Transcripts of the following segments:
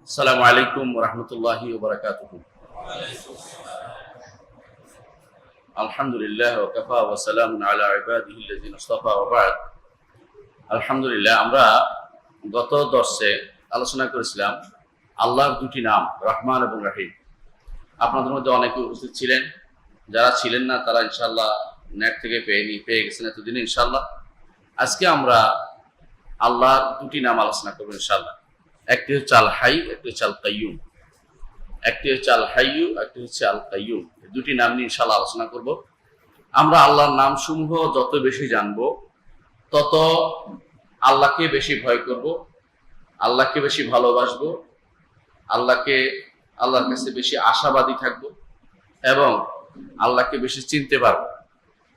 আসসালামু আলাইকুম ওয়া রাহমাতুল্লাহি ওয়া বারাকাতুহু। আলহামদুলিল্লাহ ওয়া কাফা ওয়া সালামুন আলা ইবাদিহিল্লাযিনা ইসতাফা ওয়া বা'দ। আলহামদুলিল্লাহ, আমরা গত দর্শে আলোচনা করেছিলাম আল্লাহর দুটি নাম রহমান এবং রহিম। আপনাদের মধ্যে অনেকে উপস্থিত ছিলেন, যারা ছিলেন না তারা ইনশাআল্লাহ নেট থেকে পেয়ে গেছেন এতদিনে ইনশাআল্লাহ। আজকে আমরা আল্লাহর দুটি নাম আলোচনা করবো ইনশাআল্লাহ। একটি হচ্ছে আল হাই, একটি হচ্ছে আল কাইয়ুম। একটি হচ্ছে আল হাইয়ু, একটি হচ্ছে আল কাইয়ুম। দুটি নাম নিয়ে ইনশাআল্লাহ আলোচনা করব। আমরা আল্লাহর নাম সমূহ যত বেশি জানবো তত আল্লাহকে বেশি ভয় করব, আল্লাহকে বেশি ভালোবাসবো, আল্লাহর কাছে বেশি আশাবাদী থাকবো এবং আল্লাহকে বেশি চিনতে পারবো।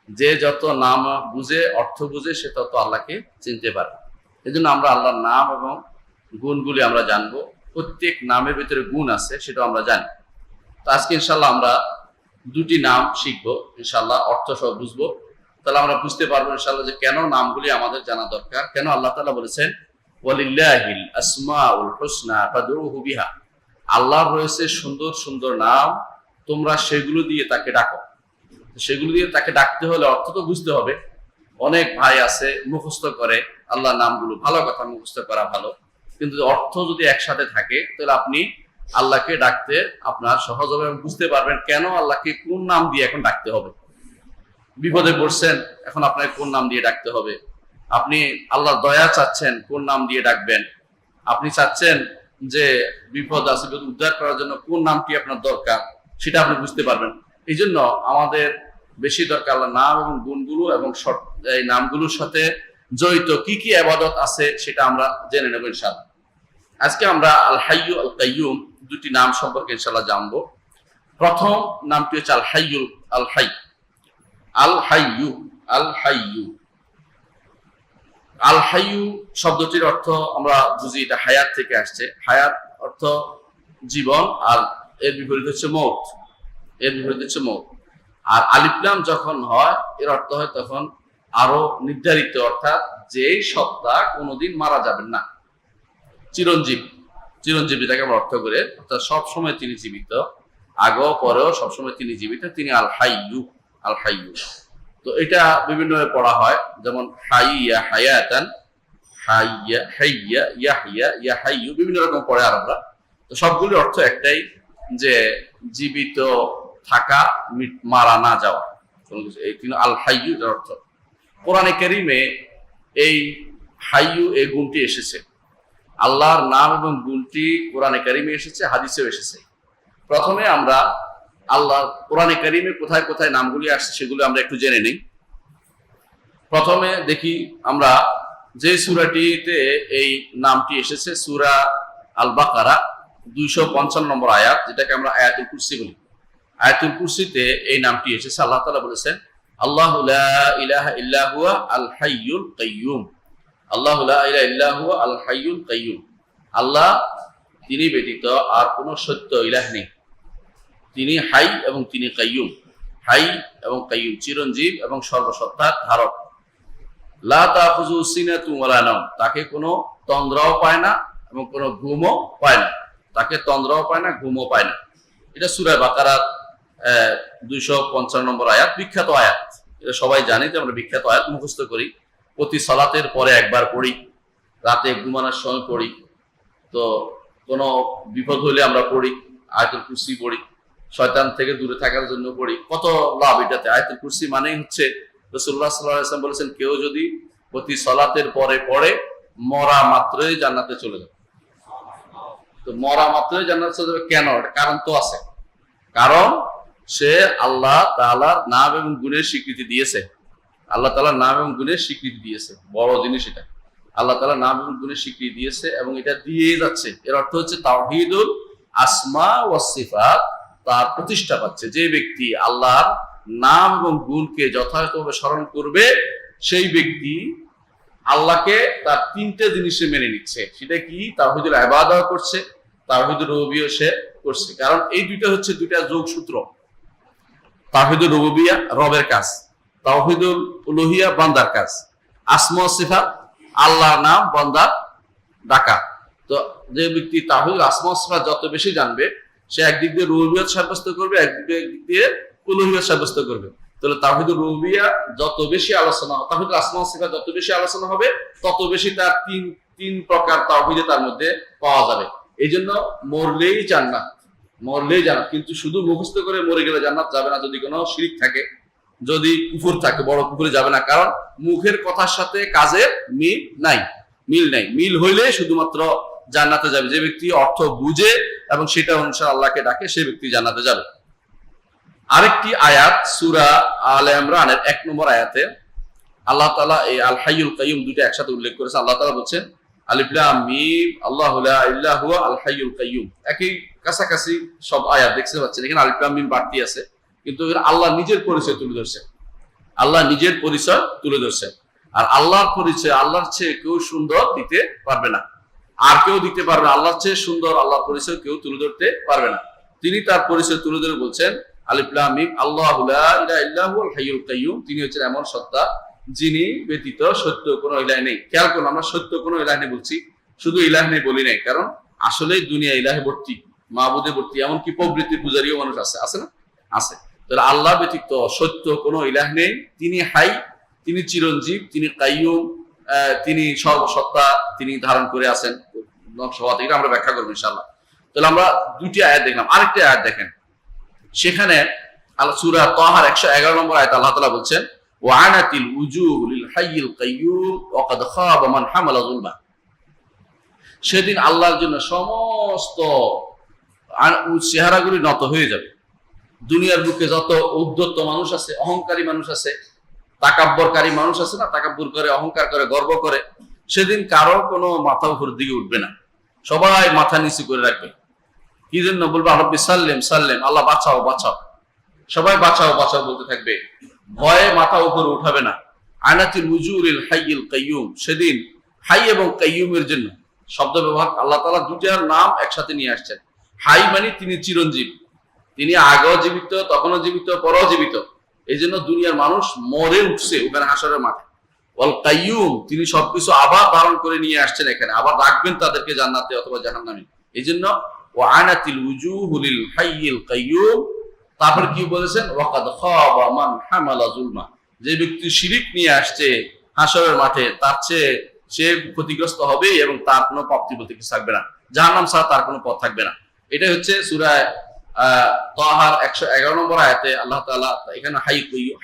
যে যত নাম বুঝে, অর্থ বুঝে, সে তত আল্লাহকে চিনতে পারবে। এই জন্য আমরা আল্লাহর নাম এবং গুণগুলি আমরা জানবো। প্রত্যেক নামের ভিতরে গুণ আছে, সেটা আমরা জানি। তো আজকে ইনশাল্লাহ আমরা দুটি নাম শিখবো, ইনশাল্লাহ অর্থ সব বুঝবো। তাহলে আমরা বুঝতে পারবো ইনশাল্লাহ যে কেন নামগুলি আমাদের জানা দরকার, কেন আল্লাহ তাআলা বলেছেন ওয়ালিল্লাহিল আসমাউল হুসনা ফাদউহু বিহা। আল্লাহর রয়েছে সুন্দর সুন্দর নাম, তোমরা সেগুলো দিয়ে তাকে ডাকো। সেগুলো দিয়ে তাকে ডাকতে হলে অর্থ তো বুঝতে হবে। অনেক ভাই আছে মুখস্থ করে আল্লাহর নামগুলো, ভালো কথা, মুখস্থ করা ভালো, কিন্তু অর্থ যদি একসাথে থাকে তাহলে আপনি আল্লাহকে ডাকতে আপনার সহজ হবে এবং বুঝতে পারবেন কেন আল্লাহকে কোন নাম দিয়ে এখন ডাকতে হবে। বিপদে পড়ছেন, এখন আপনাকে কোন নাম দিয়ে ডাকতে হবে। আপনি আল্লাহর দয়া চাচ্ছেন, কোন নাম দিয়ে ডাকবেন। আপনি চাচ্ছেন যে বিপদ আছে, উদ্ধার করার জন্য কোন নামটি আপনার দরকার, সেটা আপনি বুঝতে পারবেন। এই জন্য আমাদের বেশি দরকার আল্লাহর নাম এবং গুণগুলো, এবং এই নামগুলোর সাথে জড়িত কি কি ইবাদত আছে সেটা আমরা জেনে নেব ইনশাআল্লাহ। আজকে আমরা আল হাইয়ু আল কাইয়ুম দুটি নাম সম্পর্কে ইনশাআল্লাহ জানবো। প্রথম নামটি হচ্ছে আল হাইয়ু। আল হাই, আল হাইয়ু, আল হাইয়ু। আল হাইয়ু শব্দটির অর্থ আমরা বুঝি এটা হায়াত থেকে আসছে। হায়াত অর্থ জীবন, আর এর বিপরীত হচ্ছে মৌত। এর বিপরীত হচ্ছে মৌত। আর আলিফ লাম যখন হয়, এর অর্থ হয় তখন আরো নির্ধারিত, অর্থাৎ যেই সত্তা কোনোদিন মারা যাবেন না, চিরঞ্জীব। চিরঞ্জীব যেটাকে আমরা অর্থ করে, অর্থাৎ সবসময় তিনি জীবিত, আগেও পরেও সবসময় তিনি জীবিত, তিনি আল হাইয়ু। আল হাইয়ু। তো এটা বিভিন্নভাবে পড়া হয়, যেমন হাইয়া, হায়াতান, হাইয়া, হাইয়া, ইয়াহিয়া, ইয়াহাইয়ু, বিভিন্ন রকম পড়ে আরবরা। তো সবগুলির অর্থ একটাই, যে জীবিত থাকা, মারা না যাওয়া, কোনো কিছু। এই কিন্তু আল হাইয়ু এর অর্থ। কোরআনে কারীমে এই হাইয়ু এই গুণটি এসেছে। আল্লাহর নাম এবং গুণটি কোরআনে কারীমে এসেছে, হাদিসেও এসেছে। প্রথমে আমরা আল্লাহর কোরআনে কারীমে কোথায় কোথায় নামগুলি আসছে সেগুলো আমরা একটু জেনে নিই। প্রথমে দেখি আমরা যে সূরাটিতে এই নামটি এসেছে, সূরা আল বাকারা 255 নম্বর আয়াত, যেটাকে আমরা আয়াতুল কুরসি বলি। আয়াতুল কুরসিতে এই নামটি এসেছে। আল্লাহ তাআলা বলেছেন আল্লাহু লা ইলাহা ইল্লা হুয়া আল হাইয়ুল কাইয়্যুম। আল্লাহু লা ইলাহা ইল্লা হুয়া আল হাইয়ুল কাইয়্যুম। আল্লাহ, তিনি ব্যতীত আর কোনো সত্য ইলাহ নেই। তিনি হাই এবং তিনি কাইয়্যুম। হাই এবং কাইয়্যুম, চিরঞ্জীব এবং সর্বসত্তার ধারক। লা তাখুযু সিনাতুন ওয়ালা নাওম, তাকে কোনো তন্দ্রাও পায় না এবং কোনো ঘুমও পায় না। তাকে তন্দ্রাও পায় না, ঘুমও পায় না। এটা সূরা বাকারার 255 নম্বর আয়াত, বিখ্যাত আয়াত। এটা সবাই জানি যে আমরা বিখ্যাত আয়াত মুখস্থ করি, প্রতি সালাতের পরে একবার পড়ি, রাতে ঘুমানোর সময় পড়ি। তো কোনো বিপদ হলে আমরা পড়ি, আয়াতুল কুরসি পড়ি, শয়তান থেকে দূরে থাকার জন্য পড়ি। কত লাভ এটাতে। আয়াতুল কুরসি মানেই হচ্ছে, রাসূলুল্লাহ সাল্লাল্লাহু আলাইহি ওয়াসাল্লাম বলেছেন, কেউ যদি প্রতি সালাতের পরে পড়ে, মরা মাত্রই জান্নাতে চলে যাবে। তো মরা মাত্রই জান্নাতে চলে যাবে কেন? এটা কারণ তো আছে। কারণ সে আল্লাহ তাআলার নাম এবং গুণের স্বীকৃতি দিয়েছে। আল্লাহ তাআলার নাম এবং গুণের স্বীকৃতি দিয়েছে, বড় জিনিস এটা। আল্লাহ তাআলার নাম এবং গুণের স্বীকৃতি দিয়েছে এবং এটা দিয়ে যাচ্ছে। এর অর্থ হচ্ছে তাওহীদুল আসমা ওয়াস সিফাত, তার প্রতিষ্ঠা পাচ্ছে। যে ব্যক্তি আল্লাহর নাম এবং গুণকে যথাযথভাবে স্মরণ করবে, সেই ব্যক্তি আল্লাহকে তার তিনটে জিনিসে মেনে নিচ্ছে। সেটা কি? তাওহীদুল ইবাদত করছে, তাওহীদুর রুবুবিয়্যাহ সে করছে। কারণ এই দুইটা হচ্ছে দুইটা যোগসূত্র। তাওহীদুর রুবুবিয়্যাহ রবের কাজ, তাওহীদুল উলুহিয়্যাহ বান্দার কাজ। আসমা ওয়াস সিফাত আল্লাহর নাম বান্দার ডাকা। তো যে ব্যক্তি তাওহীদ আসমা ওয়া সিফাত যত বেশি জানবে, সে একদিক দিয়ে রুবুবিয়ত সাব্যস্ত করবে, একদিক দিয়ে উলুহিয়ত সাব্যস্ত করবে। তাহলে তাওহীদুর রুবুবিয়্যাহ যত বেশি আলোচনা হবে, তাওহীদুল আসমা ওয়া সিফাত যত বেশি আলোচনা হবে, তত বেশি তার তিন প্রকার তাওহীদ তার মধ্যে পাওয়া যাবে। এই জন্য মরলেই জান্নাত, মরলেই জান্নাত। কিন্তু শুধু মুখস্থ করে মরে গেলে জান্নাত যাবে না, যদি কোনো শিরক থাকে, যদি কুফর থাকে, বড় কুফরে যাবে না। কারণ মুখের কথার সাথে কাজের মিল নাই। মিল হইলে শুধুমাত্র জান্নাতে যাবে। যে ব্যক্তি অর্থ বুঝে এবং সেটা অনুসারে আল্লাহকে ডাকে, সে ব্যক্তি জান্নাতে যাবে। আরেকটি আয়াত সূরা আলে ইমরানের 1 নম্বর আয়াতে আল্লাহ তাআলা এই আল হাইয়ুল কাইয়ুম দুইটা একসাথে উল্লেখ করেছেন। আল্লাহ তাআলা বলছেন আলিফ লাম মিম আল্লাহু লা ইলাহা হুয়া আল হাইয়ুল কাইয়ুম। একই কাছাকাছি সব আয়াত দেখতে পাচ্ছেন, এখানে আলিফ লাম মিম বাড়তি আছে, কিন্তু আল্লাহ নিজের পরিচয় তুলে ধরছেন। আল্লাহ নিজের পরিচয় তুলে ধরছেন। আর আল্লাহর পরিচয় আল্লাহর চেয়ে কেউ সুন্দর দিতে পারবে না, আর কেউ দিতে পারবে না। আল্লাহর চেয়ে সুন্দর আল্লাহর পরিচয় কেউ তুলে ধরতে পারবে না। তিনি তার পরিচয় তুলে ধরে বলছেন আলিফ লাম মিম আল্লাহু লা ইলাহা ইল্লা হুয়াল হাইয়ুল কাইয়ুম। তিনি হচ্ছেন এমন সত্তা যিনি ব্যতীত সত্য কোনো ইলাহ নেই। খেয়াল করুন, আমরা সত্য কোনো ইলাহ নেই বলছি, শুধু ইলাহ নেই বলি নাই, কারণ আসলেই দুনিয়া ইলাহে ভর্তি, মাবুদে ভর্তি, এমনকি প্রবৃত্তি পূজারীও মানুষ আছে, আছে না? আছে। তাহলে আল্লাহ ব্যতীত সত্য কোনো ইলাহ নেই। তিনি হাই, তিনি চিরঞ্জীব, তিনি কাইয়ুম, তিনি সর্বসত্তা, তিনি ধারণ করে আছেন নকশাওয়াত। এটা আমরা ব্যাখ্যা করবো ইনশাআল্লাহ। তাহলে আমরা দুটি আয়াত দেখলাম। আরেকটি আয়াত দেখেন, সেখানে সূরা তাহার 111 নম্বর আয়াত আল্লাহ তাআলা বলছেন ওয়ানাতিল উজুহু লিল হাইয়িল কাইয়ুম ওয়া কাদ খাবা মান হামালা যুলমা। সেদিন আল্লাহর জন্য সমস্ত চেহারাগুলি নত হয়ে যাবে। দুনিয়ার বুকে যত উদ্ধত মানুষ আছে, অহংকারী মানুষ আছে, তাকাব্বরকারী মানুষ আছে না, তাকাব্বুর করে, অহংকার করে, গর্ব করে, সেদিন কারো কোনো মাথা উপরের দিকে উঠবে না, সবাই মাথা নিচু করে রাখবে। কি জন্য? বলবো রব্বি সাল্লিম সাল্লিম, আল্লাহ বাঁচাও বাঁচাও, সবাই বাঁচাও বাঁচাও বলতে থাকবে, ভয়ে মাথা উপরে উঠাবে না। আনাতিল উজুরিল হাইয়িল কাইয়ুম। সেদিন হাই এবং কাইয়ুমের জন্য শব্দ ব্যবহার আল্লাহ তাআলা দুটার নাম একসাথে নিয়ে আসছেন। হাই মানে তিনি চিরঞ্জীব, তিনি আগেও জীবিত, তখনও জীবিত, পরেও জীবিত। এই জন্য দুনিয়ার মানুষ মরে উঠছে ওখানে হাসরের মাঠে। ওয়াল কাইয়ুম, তিনি সবকিছু আবার ধারণ করে নিয়ে আসছেন এখানে, আবার রাখবেন তাদেরকে জান্নাতে অথবা জাহান্নামে। এই জন্য ওয়ানাতিল উজুহু লিল হাইয়িল কাইয়ুম। তারপর কি বলেছেন? ওয়াকাদ খাবা মান হামালা যুলমা। যে ব্যক্তি শিরিক নিয়ে আসছে হাসরের মাঠে, তার চেয়ে সে ক্ষতিগ্রস্ত হবে এবং তার কোনো প্রাপ্তি বলতে কিছু থাকবে না, জাহান্নাম ছাড়া তার কোনো পথ থাকবে না। এটাই হচ্ছে সূরা তাহার 111 নম্বর আয়াতে আল্লাহ তাআলা এখানে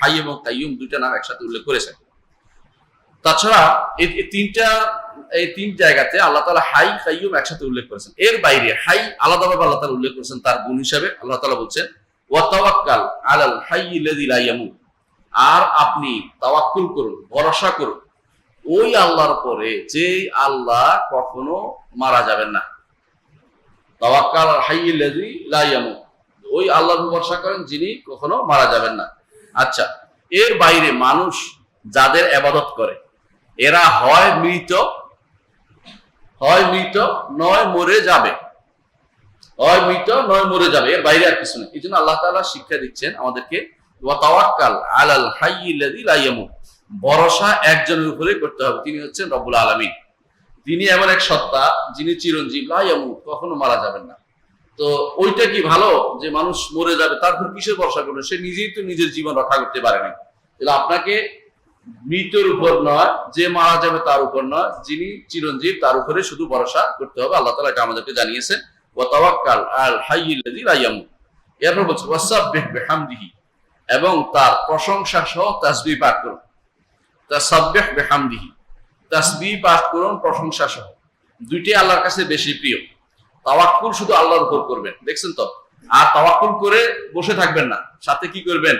হাই এবং কাইয়ুম দুইটা নাম একসাথে উল্লেখ করেছেন। তাছাড়া এই তিন জায়গাতে আল্লাহ তাআলা হাই কাইয়ুম একসাথে উল্লেখ করেছেন। এর বাইরে হাই আলাদাভাবে আল্লাহ তাআলা উল্লেখ করেছেন তার গুণ হিসাবে। আল্লাহ তাআলা বলছেন ওয়া তাওয়াক্কাল আলাল হাইয়্যিল্লাযী লা ইয়ামুত। আর আপনি তাওয়াক্কুল করুন, ভরসা করুন ওই আল্লাহর পরে যে আল্লাহ কখনো মারা যাবেন না। তাওয়াক্কাল আলাল হাইয়্যিল্লাযী লা ইয়ামুত, ওই আল্লাহর ভরসা করেন যিনি কখনো মারা যাবেন না। আচ্ছা, এর বাইরে মানুষ যাদের ইবাদত করে এরা হয় মৃত নয় মরে যাবে, হয় মৃত নয় মরে যাবে, এর বাইরে আর কিছু নেই। এই জন্য আল্লাহ তাআলা শিক্ষা দিচ্ছেন আমাদেরকে ওয়া তাওয়াক্কাল আলাল হাইয়্যিল্লাযী লা ইয়ামুত। ভরসা একজনের উপরে করতে হবে, তিনি হচ্ছেন রব্বুল আলামিন। তিনি এমন এক সত্তা যিনি চিরঞ্জীব, লা ইয়ামুত, কখনো মারা যাবেন না। তো ওইটা কি ভালো যে মানুষ মরে যাবে, তারপর কিসের ভরসা করবে? সে নিজেই তো নিজের জীবন রক্ষা করতে পারেনি। তাহলে আপনাকে মৃতের উপর নয়, যে মারা যাবে তার উপর নয়, যিনি চিরঞ্জীব তার উপরে শুধু ভরসা করতে হবে। আল্লাহ তাআলা এটা আমাদেরকে জানিয়েছেন ওয়া তাওয়াক্কাল আল হাইয়্যিল্লাযী লা ইয়ামুত। এরপর বলছে ওয়াসাব্বিহ বিহামদিহি, এবং তার প্রশংসা সহ তাসবিহ পাঠ করুন। তাসাব্বিহ বিহামদিহি, তাসবিহ পাঠ করুন প্রশংসা সহ। দুইটাই আল্লাহর কাছে বেশি প্রিয়। তাওয়াক্কুল শুধু আল্লাহর উপর করবেন, দেখছেন তো? আর তাওয়াক্কুল করে বসে থাকবেন না, সাথে কি করবেন?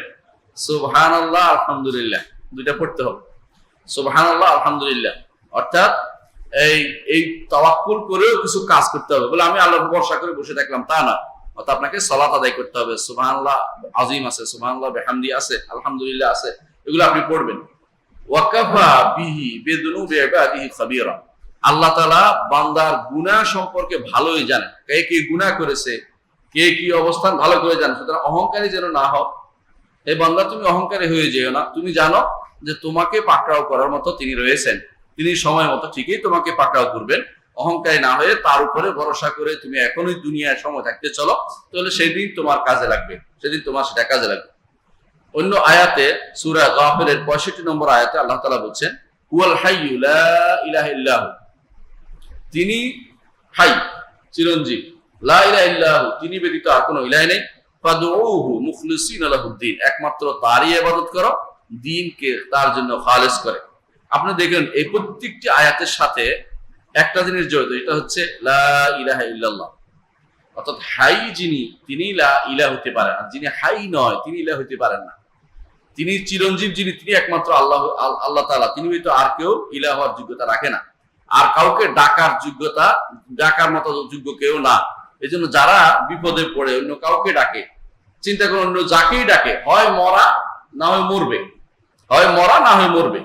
সুবহানাল্লাহ আলহামদুলিল্লাহ, দুইটা পড়তে হবে। সুবহানাল্লাহ আলহামদুলিল্লাহ, অর্থাৎ এই তাওয়াক্কুল করেও কিছু কাজ করতে হবে। বলে আমি আল্লাহর ভরসা করে বসে থাকলাম তা না, অর্থাৎ আপনাকে সালাত আদায় করতে হবে। সুবহানাল্লাহ আযীম আছে, সুবহানাল্লাহ বিহামদি আছে, আলহামদুলিল্লাহ আছে, এগুলো আপনি পড়বেন। ওয়া কাফা বিহি বিযুনুবি ইবাদিহি খাবীরা। আল্লাহ তাআলা বান্দার গুনাহ সম্পর্কে ভালোই জানেন, কে কি গুনাহ করেছে, কে কি অবস্থান ভালো করে জানেন। সুতরাং অহংকারী যেন না হও। এই বান্দা তুমি অহংকারী হয়ে যেও না। তুমি জানো যে তোমাকে পাকড়াও করার মতো তিনি রয়েছেন, তিনি সময় মতো ঠিকই তোমাকে পাকড়াও করবেন। অহংকারী না হয়ে তার উপরে ভরসা করে তুমি এখনই দুনিয়ায় সময় থাকতে চলো, তাহলে সেদিন তোমার কাজে লাগবে, সেদিন তোমার সেটা কাজে লাগবে। অন্য আয়াতে সূরা গাফিরের 65 নম্বর আয়াতে আল্লাহ তাআলা বলছেন, হুয়াল হাইয়্যু লা ইলাহা ইল্লাহু, তিনি হাই, চিরঞ্জীব, লা ইলাহা ইল্লাহু, তিনি ব্যতীত আর কোনো ইলাহ নেই, ফাদউহু মুখলিসিনা লাহুদ্দিন, একমাত্র তারই ইবাদত করো, দ্বীনকে তার জন্য খালেস করে। আপনি দেখেন এই প্রত্যেকটি আয়াতের সাথে একটা জিনিস জড়িত, এটা হচ্ছে লা ইলাহা ইল্লাল্লাহ, অর্থাৎ হাই যিনি, তিনি লা ইলাহ হতে পারেন, আর যিনি হাই নয় তিনি ইলাহ হতে পারেন না। তিনি চিরঞ্জীব যিনি, তিনি একমাত্র আল্লাহ তাআলা, তিনি হয়তো আর কেউ ইলাহ হওয়ার যোগ্যতা রাখে না, আর কাউকে ডাকার মতো যোগ্য কেউ না। এই জন্য যারা বিপদে পড়ে অন্য কাউকে ডাকে, চিন্তা করে অন্য যাকেই ডাকে, হয় মরা না হয় মরবে, হয় মরা না হয় মরবে।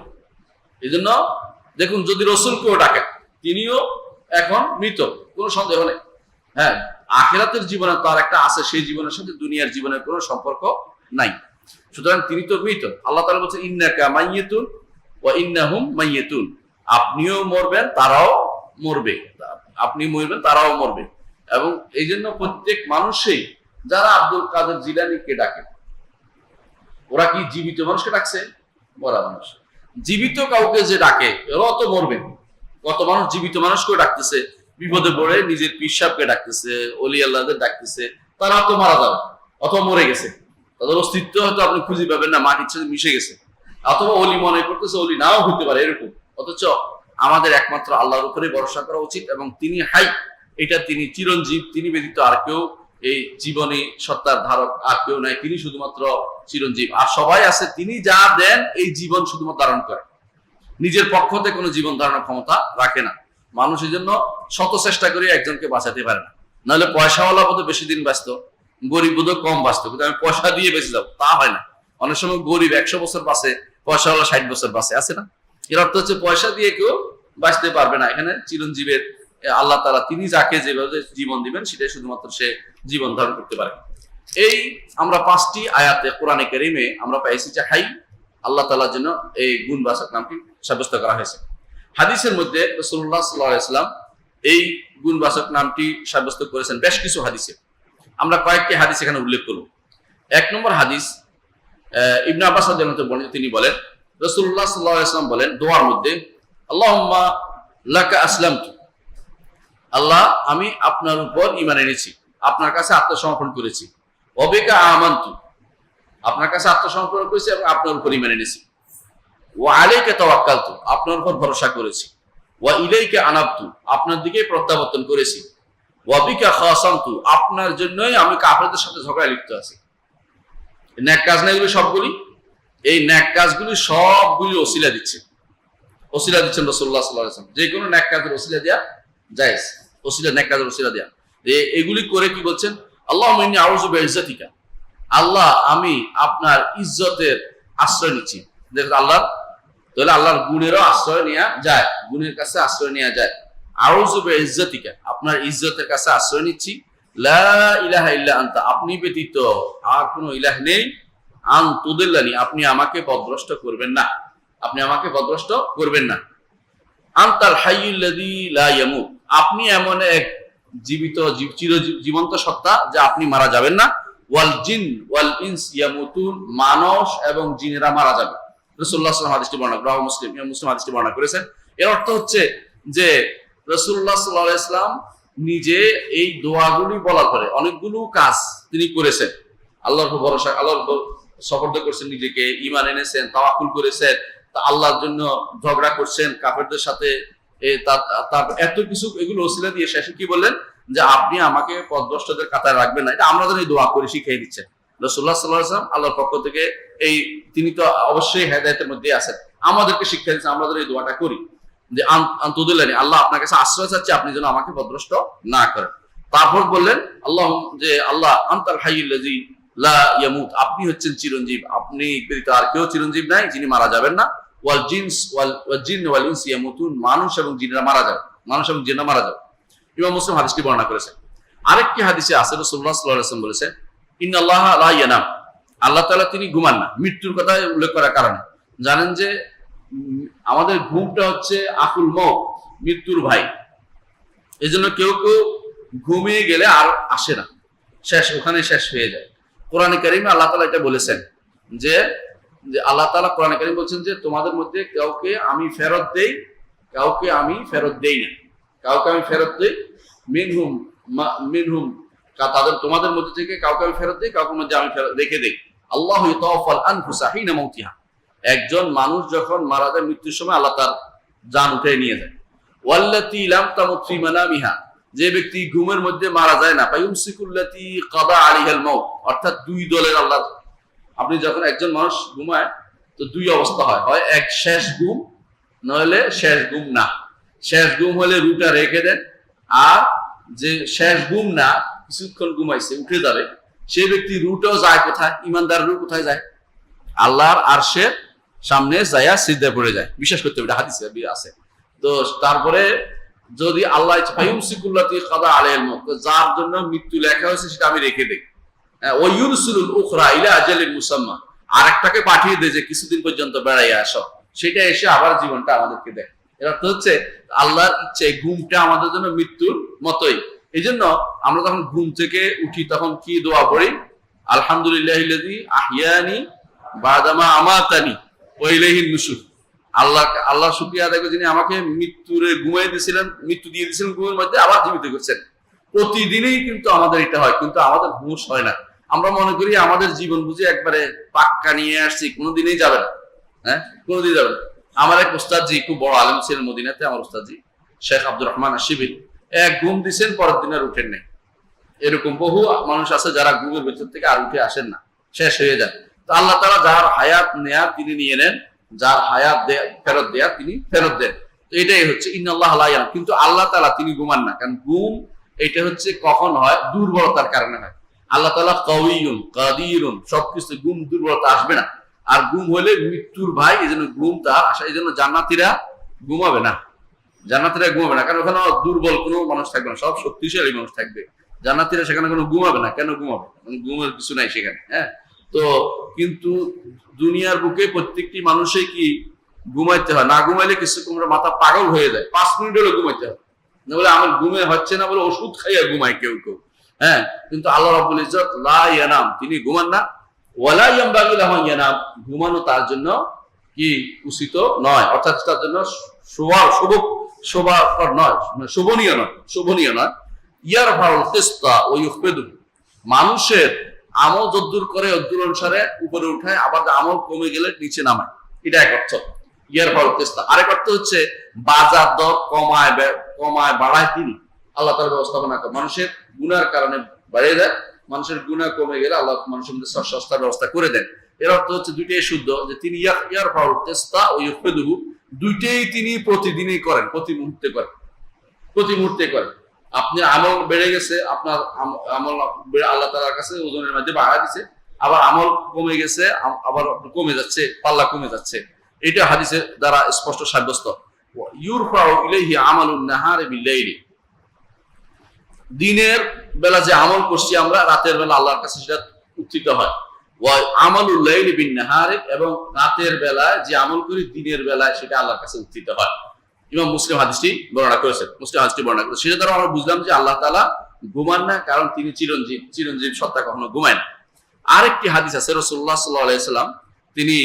এই জন্য দেখুন, যদি রসুলকেও ডাকে, তিনিও এখন মৃত, কোনো সন্দেহ নেই। হ্যাঁ, আখিরাতের জীবনে তার একটা আছে, সেই জীবনের সাথে দুনিয়ার জীবনের কোনো সম্পর্ক নাই, সুতরাং তিনি তো মৃত। আল্লাহ তাআলা বলছেন, ইন্নাকা মাইয়িতুন ওয়া ইন্নাহুম মাইয়িতুন, আপনিও মরবেন তারাও মরবে, আপনি মরবেন তারাও মরবে। এবং এই জন্য প্রত্যেক মানুষই যারা আব্দুল কাদের জিলানীকে ডাকে, ওরা কি জীবিত মানুষকে ডাকছে? মরা মানুষ। জীবিত কাউকে যে ডাকে এরাও তো মরবে। কত মানুষ জীবিত মানুষকেও ডাকতেছে, বিপদে পড়ে নিজের পীর সাহেবকে ডাকতেছে, ওলি আল্লাহদের ডাকতেছে, তারা তো মারা যাবে অথবা মরে গেছে, তাদের অস্তিত্ব হয়তো আপনি খুঁজে পাবেন না, মাটির সাথে মিশে গেছে, অথবা ওলি মনে করতেছে, ওলি নাও হতে পারে এরকম। অথচ আমাদের একমাত্র আল্লাহর উপরে ভরসা করা উচিত, এবং তিনি হাই, এটা তিনি চিরঞ্জীব, তিনি ব্যতীত আর কেউ এই জীবনী সত্তার ধারক আর কেউ নাই, তিনি শুধুমাত্র চিরঞ্জীব। আর সবাই আছে, তিনি যা দেন এই জীবন শুধুমাত্র ধারণ করে, নিজের পক্ষ থেকে কোনো জীবন ধারণের ক্ষমতা রাখে না। মানুষ এই জন্য শত চেষ্টা করে একজনকে বাঁচাতে পারে না, নাহলে পয়সাওয়ালা বোধ বেশি দিন বাঁচত, গরিব বোধ কম বাঁচত, কিন্তু আমি পয়সা দিয়ে বেঁচে যাবো তা হয় না। অনেক সময় গরিব 100 বছর বাঁচে, পয়সাওয়ালা 60 বছর বাঁচে, আছে না? এর অর্থ হচ্ছে পয়সা দিয়ে কেউ বাঁচতে পারবে না। এখানে চিরঞ্জীবের আল্লাহ তাআলা, তিনি যাকে যেভাবে জীবন দিবেন সেটাই শুধুমাত্র সে জীবন ধারণ করতে পারে। এই আমরা 5টি আয়াতে কোরআনে কারীমে আমরা পাইছি যে হাই, আল্লাহ তাআলার জন্য এই গুণবাচক নামটি সাব্যস্ত করা হয়েছে। হাদিসের মধ্যে রাসূলুল্লাহ সাল্লাল্লাহু আলাইহি ওয়াসাল্লাম এই গুণবাচক নামটি সাব্যস্ত করেছেন বেশ কিছু হাদিসে। আমরা কয়েকটি হাদিস এখানে উল্লেখ করব। 1 নম্বর হাদিস, ইবনে আব্বাস রাদিয়াল্লাহু আনহু বর্ণিত, তিনি বলেন, রাসূলুল্লাহ সাল্লাল্লাহু আলাইহি ওয়াসাল্লাম বলেন দোয়ার মধ্যে, আল্লাহুম্মা লাকা আসলামতু, আল্লাহ আমি আপনার উপর ঈমান এনেছি, আপনার কাছে আত্মসমর্পণ করেছি, ওয়া বিকা আমানতু, আপনার কাছে আত্মসমর্পণ করেছি এবং আপনার উপর ঈমান এনেছি, ওয়া আলাইকা তাওয়াক্কালতু, আপনার উপর ভরসা করেছি, ওয়া ইলাইকা আনাবতু, আপনার দিকে প্রত্যাবর্তন করেছি, ওয়া বিকা খাসামতু, আপনার জন্যই আমি কাফেরদের সাথে ঝগড়ায় লিপ্ত আছি। নেক কাজ না এগুলো সবগুলি, এই নেক কাজগুলি সবগুলি ওসিলা দিচ্ছেন রাসূলুল্লাহ সাল্লাল্লাহু আলাইহি ওয়াসাল্লাম। যে কোনো নেক কাজের ওসিলা দেয়া জায়েজ, ওসিলা নেক কাজের ওসিলা দেয়া। এগুলি করে কি বলছেন, আল্লাহুম্মা ইন্নী আউযু বিইজ্জাতিকা, আল্লাহ আমি আপনার ইজ্জতের আশ্রয় নিচ্ছি। দেখুন আল্লাহ, তাহলে আল্লাহর গুণেরও আশ্রয় নেওয়া যায়, গুণের কাছে আশ্রয় নেওয়া যায়। আউযু বিইজ্জাতিকা, আপনার ইজ্জতের কাছে আশ্রয় নিচ্ছি, লা ইলাহা ইল্লা আনতা, আপনি ব্যতীত আর কোনো ইলাহ নেই, আন তুদিল্লানি, আপনি আমাকে পথভ্রষ্ট করবেন না, আপনি আমাকে পথভ্রষ্ট করবেন না, আনতাল হাইয়ুল্লাযী লা ইয়ামুত, আপনি এমন এক জীবিত জীবন্ত সত্তা যা আপনি মারা যাবেন না, ওয়াল জিন ওয়াল ইনস ইয়ামুতুন, মানুষ এবং জিনেরা মারা যাবে। রাসূলুল্লাহ সাল্লাল্লাহু আলাইহি ওয়াসাল্লাম হাদিসটি বর্ণনা, মুসলিম হাদিসটি বর্ণনা করেছেন। এর অর্থ হচ্ছে যে রাসূলুল্লাহ সাল্লাল্লাহু আলাইহি ওয়াসাল্লাম নিজে এই দোয়াগুলি বলার পরে অনেকগুলো কাজ তিনি করেছেন, আল্লাহর উপর ভরসা, আল্লাহর উপর সফর্দ করছেন, নিজেকে ঈমান এনেছেন, তাওয়াক্কুল করেছেন, আল্লাহর জন্য ঝগড়া করছেন কাফেরদের সাথে, তার এত কিছু এগুলো ওসিলা দিয়ে শেষে কি বললেন, যে আপনি আমাকে পথভ্রষ্টদের কাতারে রাখবেন না। এটা আমরা যেন এই দোয়া করে শিখিয়ে দিচ্ছেন রাসূলুল্লাহ সাল্লাল্লাহু আলাইহি ওয়াসাল্লাম আল্লাহর পক্ষ থেকে, এই তিনি তো অবশ্যই হেদায়েতের মধ্যে আছেন, আমাদেরকে শিক্ষা দিচ্ছেন, আমরা যেন এই দোয়াটা করি যে আনতুদিল্লানি, আল্লাহ আপনার কাছে আশ্রয় চাচ্ছি, আপনি যেন আমাকে পথভ্রষ্ট না করেন। তারপর বললেন আল্লাহ, যে আল্লাহ আনতাল হাইয়ুল্লাযী লা ইয়ামুত, আপনি হচ্ছেন চিরঞ্জীব, আপনি ব্যতীত আর কেউ চিরঞ্জীব নাই, যিনি মারা যাবেন না, ওয়াল জিন ওয়াল ইনস ইয়ামুতুন, মানুষ এবং জিনেরা মারা যাবে, মানুষ এবং জিনেরা মারা যাবে। ইমাম মুসলিম হাদিসটি বর্ণনা করেছেন। আরেকটি হাদিসে আছে রাসূলুল্লাহ সাল্লাল্লাহু আলাইহি ওয়াসাল্লাম বলেছেন, ইন্নাল্লাহা লা ইয়ানাম, আল্লাহ তাআলা তিনি ঘুমান না। মৃত্যুর কথা উল্লেখ করার কারণে জানেন যে আমাদের ঘুমটা হচ্ছে আকুল মউত, মৃত্যুর ভাই। এই জন্য কেউ কেউ ঘুমিয়ে গেলে আর আসে না, শেষ, ওখানে শেষ হয়ে যায়। কোরআনে কারিমে আল্লাহ তাআলা এটা বলেছেন যে আল্লাহ তাআলা কোরআনে কারিম বলছেন যে তোমাদের মধ্যে কাউকে আমি ফেরত দেই, কাউকে আমি ফেরত দেই না, কাউকে আমি ফেরত দেই, মিনহুম মিনহুম, তাদের তোমাদের মধ্যে থেকে কাউকে আমি ফেরত দেই, কাউকে মধ্যে আমি রেখে দেই। আল্লাহু ইয়াতাওয়াফাল আনফুসা হিনা মাউতিহা, একজন মানুষ যখন মারা যায় মৃত্যুর সময় আল্লাহ তার জান উঠে নিয়ে যায়। ওয়াল্লাতী লাম তামুত ফি মানামিহা, যে ব্যক্তি ঘুমের মধ্যে মারা যায় না, ফায়ুমসিকুল্লাতী কাদা আলাইহাল মাউত, অর্থাৎ দুই দলের আল্লাহ, আপনি যখন একজন মানুষ ঘুমায় তো দুই অবস্থা হয়, হয় এক শেষ ঘুম, নইলে শেষ ঘুম না। শেষ ঘুম হলে রুটা রেখে দেন, আর যে শেষ ঘুম না, কিছুক্ষণ ঘুমাইছে উঠে যাবে, সেই ব্যক্তি রুটাও যায় কোথায়? ইমানদার রু কোথায় যায়? আল্লাহর আরশের সামনে যায়া সিজদায় পড়ে যায়, বিশ্বাস করতে হবে, এটা হাদিসে আছে। তো তারপরে যদি আল্লাহ ফায়ুমসিকুল্লাতী কাদা আলাইহিল মাউত, যার জন্য মৃত্যু লেখা হয়েছে সেটা আমি রেখে দেই, ওয়া ইউরসিলুল উখরা ইলা আজালিন মুসাম্মা, আরেকটাকে পাঠিয়ে দেয় যে কিছুদিন পর্যন্ত বেড়াইয়া আসো, সেটা এসে আবার জীবনটা আমাদেরকে দেয়। এর অর্থ হচ্ছে আল্লাহর ইচ্ছে, ঘুমটা আমাদের জন্য মৃত্যুর মতোই। এই জন্য আমরা যখন ঘুম থেকে উঠি তখন কি দোয়া পড়ি? আলহামদুলিল্লাহিল্লাযী আহিয়ানি বাদামা আমাতানি ওয়া ইলাইহিন নুশুর। আল্লাহ শুকরিয়া আদায় করে, যিনি আমাকে মৃত্যুরে ঘুমাই দিয়েছিলেন, মৃত্যু দিয়ে দিয়েছিলেন ঘুমের মধ্যে, আবার জীবিত করছেন। প্রতিদিনই কিন্তু আমাদের এটা হয়, কিন্তু আমাদের হুঁশ হয় না। আমরা মনে করি আমাদের জীবন বুঝে একবারে পাক্কা নিয়ে আসছি, কোনোদিনই যাবে না, হ্যাঁ, কোনোদিন যাবে না। আমার এক উস্তাদজি, খুব বড় আলেম ছিলেন মদিনাতে, আমার উস্তাদজি শেখ আব্দুর রহমান আশিবিল, এক ঘুম দিচ্ছেন, পরের দিন আর উঠেন নাই। এরকম বহু মানুষ আছে যারা ঘুমের ভেতর থেকে আর উঠে আসেন না, শেষ হয়ে যায়। তো আল্লাহ তাআলা যার হায়াত নেয়ার তিনি নিয়ে নেন, যার হায়াত ফেরত দেয়া তিনি ফেরত দেন। তো এটাই হচ্ছে ইন্নাল্লাহ লা ইয়ানাম, কিন্তু আল্লাহ তাআলা তিনি ঘুমান না। কারণ ঘুম এটা হচ্ছে কখন হয়? দুর্বলতার কারণে হয়। আল্লাহ তাআলা কাউইয়ুন কাদিরুন, সবকিছু, ঘুম দুর্বলতা আসবে না। আর ঘুম হলে মৃত্যুর ভাই, এই জন্য ঘুম তার আসা, এই জন্য জান্নাতীরা ঘুমাবে না, জান্নাতীরা ঘুমাবে না, কারণ ওখানে দুর্বল কোনো মানুষ থাকবে না, সব শক্তিশালী মানুষ থাকবে। জান্নাতীরা সেখানে কোনো ঘুমাবে না, কেন ঘুমাবে? ঘুমের কিছু নাই সেখানে, হ্যাঁ। তো কিন্তু দুনিয়ার বুকে প্রত্যেকটি মানুষই কি ঘুমাইতে হয়, না ঘুমাইলে কিছু তোমরা মাথা পাগল হয়ে যায়, 5 মিনিট হলে ঘুমাইতে হয়, না বলে আমার ঘুমে হচ্ছে না বলে ওষুধ খাইয়া ঘুমায় কেউ কেউ, হ্যাঁ। কিন্তু আল্লাহ রাব্বুল ইজ্জত লা ইয়ানাম, তিনি ঘুমান না। ওয়ালা ইয়ামবাগি লাহু ইয়ানাম, ঘুমানো তার জন্য কি উচিত নয়, অর্থাৎ তার জন্য শোভকর নয়, শোভনীয় নয়, শোভনীয় নয়। ইয়ারফাউল কিসতা ওয়া ইউখফিদু, মানুষের আমল যদ্দুর করে অদ্দুর অনুসারে উপরে উঠায়, আবার আমল কমে গেলে নিচে নামায়, এটা এক অর্থ ইয়ারফাউল কিসতা। আরেক অর্থ হচ্ছে বাজার দর কমায় বাড়ায় তিনি, আল্লাহ তাআলা ব্যবস্থাপনা করে। মানুষের গুনার কারণে বাড়িয়ে দেয়, মানুষের গুনাহ কমে গেলে আল্লাহ মানুষের মধ্যে সস্তার ব্যবস্থা করে দেন। এর অর্থ হচ্ছে দুইটাই শুদ্ধ, যে তিনি ইয়ারফাউল কিসতা ওয়া ইউখফিদু, দুইটাই তিনি প্রতিদিনই করেন, প্রতি মুহূর্তে করেন, প্রতি মুহূর্তে করেন। আপনি আমল বেড়ে গেছে, আপনার আমল আল্লাহ তাআলার কাছে ওজনের মধ্যে বাড়া দিছে, আবার আমল কমে গেছে, আবার কমে যাচ্ছে, পাল্লা কমে যাচ্ছে। এটা হাদিসের দ্বারা স্পষ্ট সাব্যস্ত। ইউরফাউ ইলাইহি আমালুন নাহারি বিল-লাইলি, দিনের বেলা যে আমল করছি আমরা, রাতের বেলা আল্লাহর কাছে সেটা উত্থিত হয়। ওয়া আমালুল লাইলি বিন-নাহারি, এবং রাতের বেলায় যে আমল করি দিনের বেলায় সেটা আল্লাহর কাছে উত্থিত হয়। ইমাম মুসলিম হাদিসটি বর্ণনা করেছেন, মুসলিম হাদিসটি বর্ণনা করেছেন। সেটা দ্বারা আমরা বুঝলাম যে আল্লাহ তাআলা ঘুমান না, কারণ তিনি চিরঞ্জীব, চিরঞ্জীব সত্তা কখনো ঘুমায় না। আরেকটি হাদিস আছে, রাসূলুল্লাহ সাল্লাল্লাহু আলাইহি সাল্লাম তিনি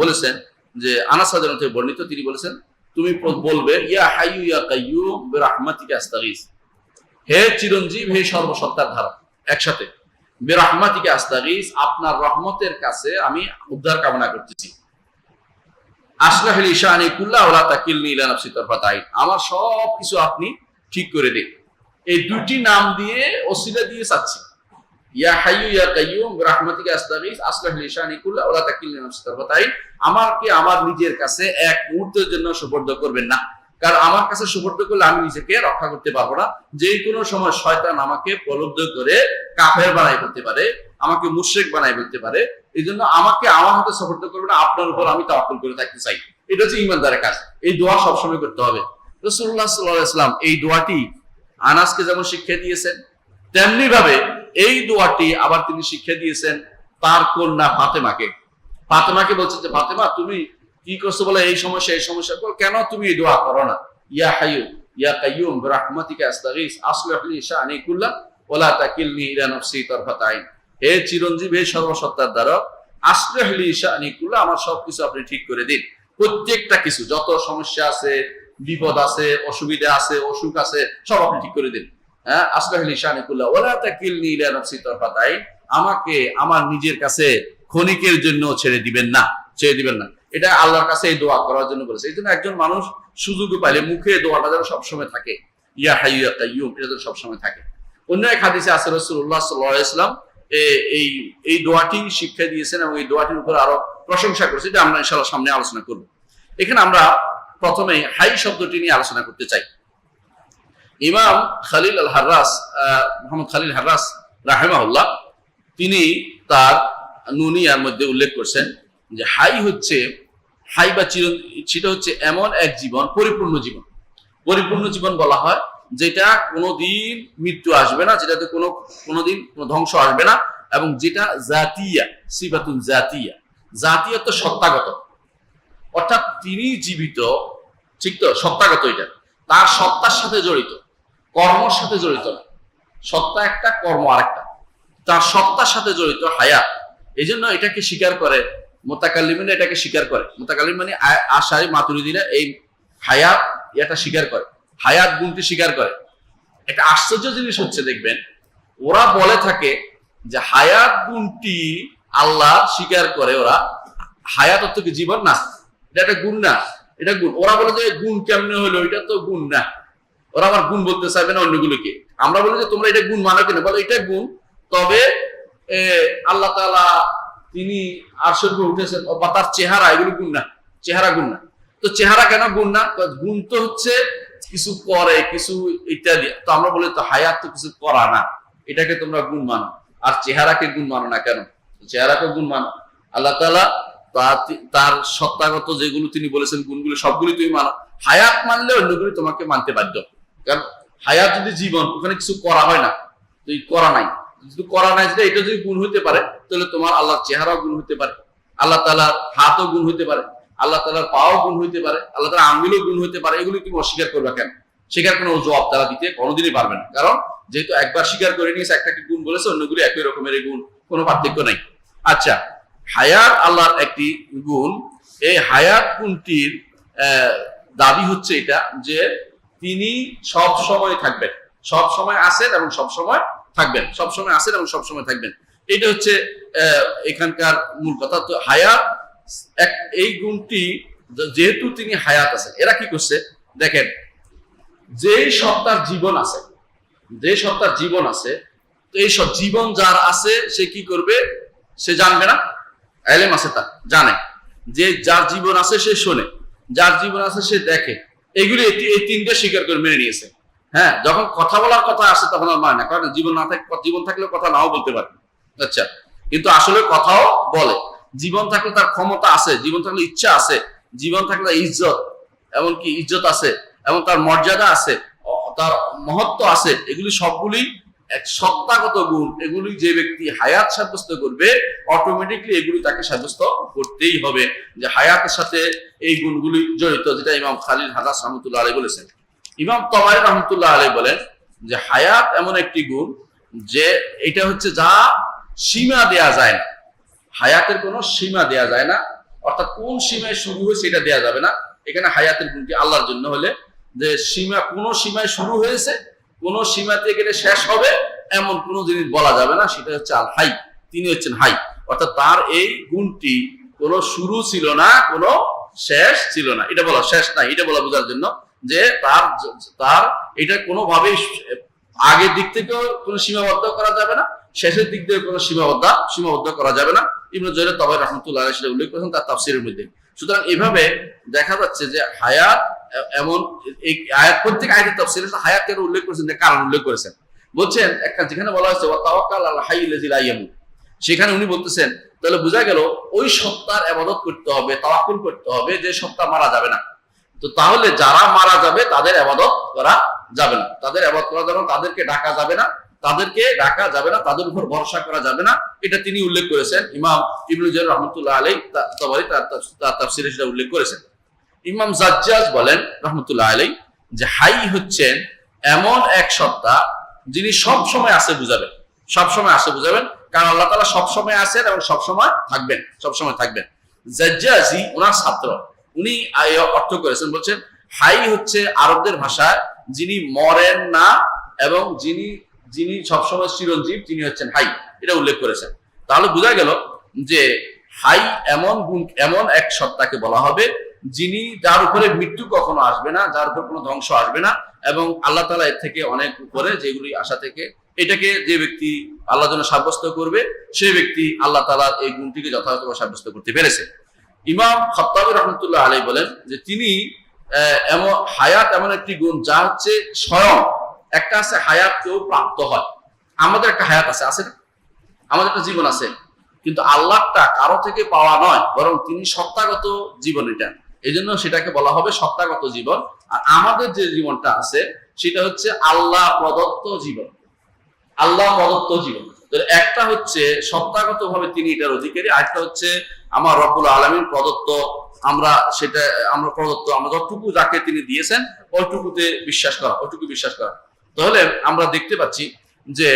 বলেছেন যে আনাস রাদিয়াল্লাহু আনহু থেকে বর্ণিত, তিনি বলেছেন তুমি বলবে ইয়া হাইয়ু ইয়া কাইয়্যুম বিরাহমাতিকা আস্তাগীস, হে চিরঞ্জীব, হে সর্বসত্তার ধারক, একসাথে বিরাহমাতিকা আস্তাগীস, আপনার রহমতের কাছে আমি উদ্ধার কামনা করতেছি। আসলাহ লি শানি কুল্লাহু ওয়া লা তাকিলনি ইলা নাফসি তারফাত আইন, আমার সব কিছু আপনি ঠিক করে দিন। এই দুটি নাম দিয়ে ওসিলা দিয়ে চাচ্ছি, ইয়া হাইয়ু ইয়া কাইয়্যুম বিরাহমাতিকা আস্তাগীস, আসলাহ লি শানি কুল্লাহু ওয়া লা তাকিলনি ইলা নাফসি তারফাত আইন, আমাকে আমার নিজের কাছে এক মুহূর্তের জন্য সুপর্দ করবেন না, কারণ আমার কাছে সুপর্দ করলে আমি নিজেকে রক্ষা করতে পারবো না। যে কোনো সময় শয়তান আমাকে প্রলুব্ধ করে কাফের বানাই ফেলতে পারে, আমাকে মুশরিক বানাই ফেলতে পারে। এই জন্য আমাকে আমার হাতে সুপর্দ করবে না, আপনার উপর আমি তাওয়াক্কুল করে থাকতে চাই। এটা হচ্ছে ঈমানদারের কাজ। এই দোয়া সবসময় করতে হবে। রাসূলুল্লাহ সাল্লাল্লাহু আলাইহি ওয়াসাল্লাম এই দোয়াটি আনাসকে যেমন শিক্ষা দিয়েছেন, তেমনি ভাবে এই দোয়াটি আবার তিনি শিক্ষা দিয়েছেন তার কন্যা ফাতেমাকে। ফাতেমাকে বলছেন যে ফাতেমা, তুমি কি করছো বলে এই সমস্যা, এই সমস্যা কেন তুমি এই দোয়া করো না, ইয়া হাইয়ু ইয়া কাইয়ুম বিরাহমাতিকা আস্তাগীস আসলিহ লি শা'নি কুল্লা ওয়া লা তাকিলনি ইলা নাফসি তারফাত আইন। হে চিরঞ্জীব, হে সর্বসত্তার দ্বারা, আসলিহ লি শা'নি কুল্লা, আমার সবকিছু আপনি ঠিক করে দিন। প্রত্যেকটা কিছু, যত সমস্যা আছে, বিপদ আছে, অসুবিধা আছে, অসুখ আছে, সব আপনি ঠিক করে দিন। হ্যাঁ, আসলিহ লি শা'নি কুল্লা ওয়া লা তাকিলনি ইলা নাফসি তারফাত আইন, আমাকে আমার নিজের কাছে ক্ষণিকের জন্য ছেড়ে দিবেন না, ছেড়ে দিবেন না। এটা আল্লাহর কাছে এই দোয়া করার জন্য বলেছে। এই জন্য একজন মানুষ সুযোগ পাইলে মুখে দোয়াটা যেন সবসময় থাকে, ইয়া হাইয়্যু ইয়া কাইয়্যুম, এটা যেন সবসময় থাকে। অন্য এক হাদিসে আছে রাসূলুল্লাহ সাল্লাল্লাহু আলাইহি ওয়াসাল্লাম এই দোয়াটি শিক্ষা দিয়েছেন এবং এই দোয়াটির উপর আরো প্রশংসা করেছেন। এটা আমরা ইনশাআল্লাহ সামনে আলোচনা করব। এখানে আমরা প্রথমে হাই শব্দটি নিয়ে আলোচনা করতে চাই। ইমাম খালিল আল হাররাস, মুহাম্মদ খালিল হাররাস রাহিমাহুল্লাহ, তিনি তার নুনিয়ার মধ্যে উল্লেখ করছেন যে হাই হচ্ছে, হাই বা সেটা হচ্ছে এমন এক জীবন, পরিপূর্ণ জীবন। পরিপূর্ণ জীবন বলা হয় যেটা কোনোদিন মৃত্যু আসবে না, যেটাতে কোনোদিন কোনো ধ্বংস আসবে না, এবং যেটা জাতিয়া, সিফাতুন জাতিয়া, জাতীয় তো সত্তাগত, অর্থাৎ তিনি জীবিত, ঠিক তো, সত্তাগত, এটা তার সত্তার সাথে জড়িত, কর্মর সাথে জড়িত না। সত্তা একটা, কর্ম আরেকটা, তার সত্তার সাথে জড়িত হায়াত। এই জন্য এটাকে স্বীকার করে মুতাকাল্লিমিনা, এটাকে স্বীকার করে মুতাকাল্লিম মানে আশারি মাতুরিদিরা এই হায়াত এটা স্বীকার করে, হায়াত গুণটি স্বীকার করে। একটা আশ্চর্য জিনিস হচ্ছে, দেখবেন ওরা বলে থাকে যে হায়াত গুণটি আল্লাহ স্বীকার করে, ওরা হায়াত অর্থ কি জীবন না, এটা একটা গুণ না, এটা গুণ। ওরা বলে যে গুণ কেমনে হলো, এটা তো গুণ না। ওরা আবার গুণ বলতে চাইবে না অন্যগুলোকে। আমরা বলি যে তোমরা এটা গুণ মানো কিনা, বলে এটা গুণ, তবে আল্লাহ তাআলা তিনি আরশের উপর উঠেছেন বা তার চেহারা, এগুলো গুণ না, চেহারা গুণ না। তো চেহারা কেন গুণ না? গুণ তো হচ্ছে কিছু করে, কিছু ইত্যাদি। তো আমরা বলি তো হায়াত তো কিছু করা না, এটাকে তোমরা গুণ মানো, আর চেহারাকে গুণ মানো না কেন? চেহারাকে গুণ মানো। আল্লাহ তাআলা তার সত্তাগত যেগুলো তিনি বলেছেন গুণগুলো সবগুলি তুমি মানো। হায়াত মানলে অন্যগুলি তোমাকে মানতে বাধ্য, কারণ হায়াত যদি জীবন, ওখানে কিছু করা হয় না, তুই করা নাই, যদি করা নাই, যেটা এটা যদি গুণ হইতে পারে, তাহলে তোমার আল্লাহর চেহারাও গুণ হইতে পারে, আল্লাহ তাআলার হাতও গুণ হইতে পারে, আল্লাহ তাআলার পাও গুণ হইতে পারে, আল্লাহ তাআলার আঙ্গুলও গুণ হইতে পারে। এগুলো তুমি অস্বীকার করবে কেন? স্বীকার কোনো জবাব তারা দিতে কোনোদিনই পারবে না, কারণ যেহেতু একবার স্বীকার করে নিয়েছে, একটাকে গুণ বলেছে, অন্যগুলি একই রকমের গুণ, কোনো পার্থক্য নাই। আচ্ছা, হায়াত আল্লাহর একটি গুণ। এই হায়াত গুণটির দাবি হচ্ছে এটা যে তিনি সব সময় থাকবেন, সব সময় আছেন এবং সব সময় থাকবেন, সব সময় আছেন এবং সব সময় থাকবেন। এটা হচ্ছে এখানকার মূল কথা। তো হায়াত এই গুণটি, যেহেতু তিনি হায়াত আছেন, এরা কি করছে দেখেন, যে সত্তার জীবন আছে, যে সত্তার জীবন আছে, তো এই সব জীবন যার আছে সে কি করবে? সে জানবে না, ইলম আছে, তার জানে যে যার জীবন আছে সে শোনে, যার জীবন আছে সে দেখে। এগুলি এই তিনটে স্বীকার করে মেনে নিয়েছে। হ্যাঁ, যখন কথা বলার কথা আসে তখন আর মানে না, কারণ জীবন না থাকে, জীবন থাকলে কথা নাও বলতে পারে। আচ্ছা, কিন্তু আসলে কথাও বলে। জীবন থাকলে তার ক্ষমতা আছে, জীবন থাকলে ইচ্ছা আছে, জীবন থাকলে ইজ্জত, এমনকি ইজ্জত আছে, এবং তার মর্যাদা আছে, তার মহত্ব আছে। এগুলি সবগুলি এক সত্তাগত গুণ। এগুলি যে ব্যক্তি হায়াত সাব্যস্ত করবে, অটোমেটিকলি এগুলি তাকে সাব্যস্ত করতেই হবে যে হায়াতের সাথে এই গুণগুলি জড়িত, যেটা ইমাম খালিল হাররাস রাহমাতুল্লাহ আলাইহি বলেছেন। ইমাম তাবারি রাহমাতুল্লাহ আলাইহি বলেন যে হায়াত এমন একটি গুণ যে এটা হচ্ছে যা সীমা দেয়া যায় না, হায়াতের কোনো সীমা দেয়া যায় না, অর্থাৎ কোন সীমায় শুরু হয়েছে এটা দেয়া যাবে না। এখানে হায়াতের গুণটি আল্লাহর জন্য হলে যে সীমা, কোন সীমায় শুরু হয়েছে, কোন সীমাতে গেলে শেষ হবে, এমন কোন জিনিস বলা যাবে না। সেটা হচ্ছে আল হাই, তিনি হচ্ছেন হাই, অর্থাৎ তার এই গুণটি কোনো শুরু ছিল না, কোনো শেষ ছিল না। এটা বলা শেষ নাই, এটা বলা বোঝার জন্য যে তার এটা কোনোভাবেই আগের দিক থেকেও কোনো সীমাবদ্ধ করা যাবে না, শেষের দিক থেকে কোনো সীমাবদ্ধ করা যাবে না। ইবনে জারীর তাবারী রাহমাতুল্লাহ আলাইহি সেটা উল্লেখ করেছেন তার তাফসীরের মধ্যে। সুতরাং এভাবে দেখা যাচ্ছে যে হায়াত এমন, এই আয়াত প্রত্যেক আয়াতের তাফসীরে হায়াতের উল্লেখ করেছেন, যে কারণ উল্লেখ করেছেন। বলছেন একটা যেখানে বলা হয়েছে ওয়া তাওয়াক্কাল আল হাইয়্যিল লাযী লা ইয়ামুত, সেখানে উনি বলতেছেন তাহলে বোঝা গেল ওই সত্তার ইবাদত করতে হবে, তাওয়াক্কুল করতে হবে যে সত্তা মারা যাবে না। তো তাহলে যারা মারা যাবে তাদের ইবাদত করা যাবে না, তাদের ইবাদত করা যাবে না, তাদেরকে ডাকা যাবে না, তাদের উপর ভরসা করা যাবে না। এটা তিনি উল্লেখ করেছেন। ইমাম ইবনে জারীর রাহমাতুল্লাহ আলাইহি তাবারী তার তাফসীরে সেটা উল্লেখ করেছেন। ইমাম জাজ্জাজ বলেন রাহমাতুল্লাহ আলাইহি যে হাই হচ্ছেন এমন এক সত্তা যিনি সব সময় আছে বুঝাবেন, সব সময় আছে বুঝাবেন, কারণ আল্লাহ তাআলা সব সময় আছেন এবং সব সময় থাকবেন, সব সময় থাকবেন। জাজ্জাজি ওনার ছাত্র, উনি অর্থ করেছেন, বলছেন হাই হচ্ছে আরবদের ভাষায় যিনি মরেন না এবং যিনি যিনি সবসময় চিরঞ্জীব, তিনি হচ্ছেন হাই, এটা উল্লেখ করেছেন। তাহলে বোঝা গেল যে হাই এমন গুণ, এমন এক সত্তাকে বলা হবে যিনি, যার উপরে মৃত্যু কখনো আসবে না, যার উপর কোনো ধ্বংস আসবে না, এবং আল্লাহ তাআলা এর থেকে অনেক উপরে, যেগুলি আশা থেকে, এটাকে যে ব্যক্তি আল্লাহর জন্য সাব্যস্ত করবে সেই ব্যক্তি আল্লাহ তাআলার এই গুণটিকে যথাযথভাবে সাব্যস্ত করতে পেরেছে। ইমাম খাত্তাবী রাহমাতুল্লাহ আলাইহি বলেন যে তিনি এমন হায়াত এমন একটি গুণ যা হচ্ছে স্বয়ং, একটা আছে হায়াত কেউ প্রাপ্ত হয়, আমাদের একটা হায়াত আছে, আছে না? আমাদের একটা জীবন আছে, কিন্তু আল্লাহটা কারো থেকে পাওয়া নয়, বরং তিনি সত্তাগত জীবন, এটা এই জন্য সেটাকে বলা হবে সত্তাগত জীবন। আর আমাদের যে জীবনটা আছে সেটা হচ্ছে আল্লাহ প্রদত্ত জীবন, আল্লাহ প্রদত্ত জীবন। একটা হচ্ছে সত্তাগত ভাবে তিনি এটার অধিকারী, আরেকটা হচ্ছে আমার রব্বুল আলামিন প্রদত্ত, আমরা সেটা আমরা প্রদত্ত, আমরা যতটুকু যাকে তিনি দিয়েছেন ওইটুকুতে বিশ্বাস করা, ওইটুকু বিশ্বাস করা। তাহলে আমরা দেখতে পাচ্ছি যে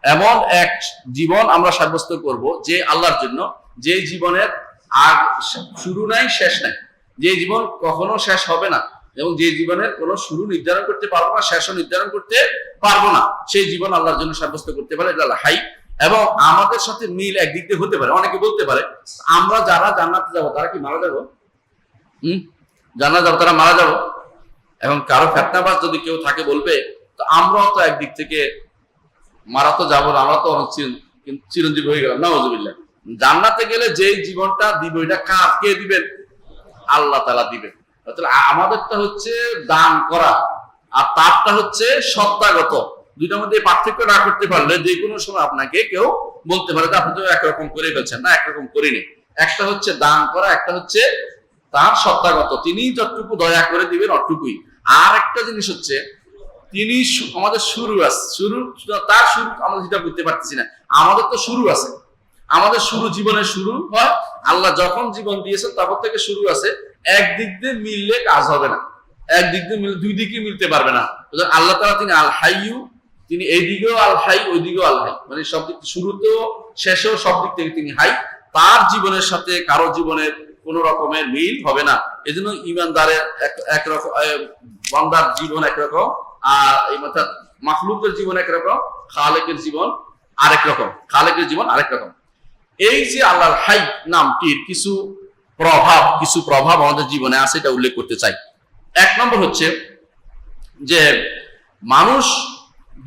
এমন এক জীবন আমরা সাব্যস্ত করব যে আল্লাহর জন্য, যে জীবনের আগ শুরু নাই শেষ নাই, যে জীবন কখনো শেষ হবে না, এবং যে জীবনের কোনো শুরু নির্ধারণ করতে পারবো না, শেষও নির্ধারণ করতে পারবো না, সেই জীবন আল্লাহর জন্য সাব্যস্ত করতে পারে এটা হাই। এবং আমাদের সাথে মিল একদিক দিয়ে হতে পারে, অনেকে বলতে পারে আমরা যারা জান্নাতে যাবো তারা কি মারা যাবো? জান্নাতে যাবো, তারা মারা যাবো। এখন কারো ফেতনাবাজ যদি কেউ থাকে বলবে তো আমরাও তো একদিক থেকে মারা তো যাবো না, আমরা তো চিরঞ্জীবী হয়ে গেলাম, নাউজুবিল্লাহ। জান্নাতে গেলে যে জীবনটা দিব এটা কে দিবেন? আল্লাহ তাআলা দিবেন। আমাদেরটা হচ্ছে দান করা, আর তারটা হচ্ছে সত্তাগত। দুইটার মধ্যে পার্থক্য না করতে পারলে যে কোনো সময় আপনাকে কেউ বলতে পারে যে আপনি তো একরকম করে ফেলছেন, না একরকম করিনি। একটা হচ্ছে দান করা, একটা হচ্ছে তার সত্তাগত, তিনি যতটুকু দয়া করে দিবেন অতটুকুই। আর একটা জিনিস হচ্ছে তিনি আমাদের শুরু আছে, শুরু তার শুরু আমরা যেটা বুঝতে পারতেছি না, আমাদের তো শুরু আছে, আমাদের শুরু, জীবনের শুরু হয় আল্লাহ যখন জীবন দিয়েছেন তারপর থেকে শুরু আছে। একদিক দিয়ে মিললে কাজ হবে না, একদিক দিয়ে মিলে দুই দিকে মিলতে পারবে না। আল্লাহ তাআলা তিনি আল হাইয়ু, তিনি এই দিকেও আল হাই, ওই দিকেও আল হাই, মানে সব দিক, শুরুতেও শেষেও সব দিক থেকে তিনি হাই। তার জীবনের সাথে কারো জীবনের কোন রকমের মিল হবে না। এই জন্য ইমানদারের একরকম, বান্দার জীবন একরকম, আর এই অর্থাৎ মাখলুকের জীবন একরকম, খালেকের জীবন আরেক রকম, খালেকের জীবন আরেক রকম। এই যে আল্লাহর হাই নামটির কিছু প্রভাব আমাদের জীবনে আছে, এটা উল্লেখ করতে চাই। এক নম্বর হচ্ছে যে মানুষ,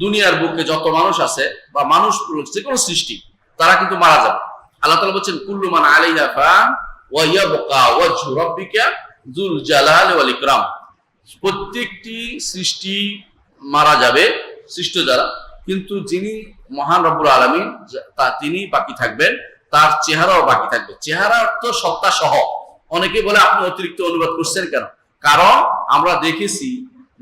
দুনিয়ার বুকে যত মানুষ আছে বা মানুষ যে কোনো সৃষ্টি, তারা কিন্তু মারা যাবে। আল্লাহ তাআলা বলছেন কুল্লু মান আলাইহা ফান ওয়া ইয়াবকা ওয়াজহু রাব্বিকা যুল জালালি ওয়াল ইকরাম। প্রত্যেকটি সৃষ্টি মারা যাবে, সৃষ্ট যারা, কিন্তু যিনি মহান রব্বুল আলামিন তিনি বাকি থাকবেন, তার চেহারাও বাকি থাকবে। চেহারা অর্থ সত্তা সহ। অনেকে বলে আপনি অতিরিক্ত অনুবাদ করছেন কেন? কারণ আমরা দেখেছি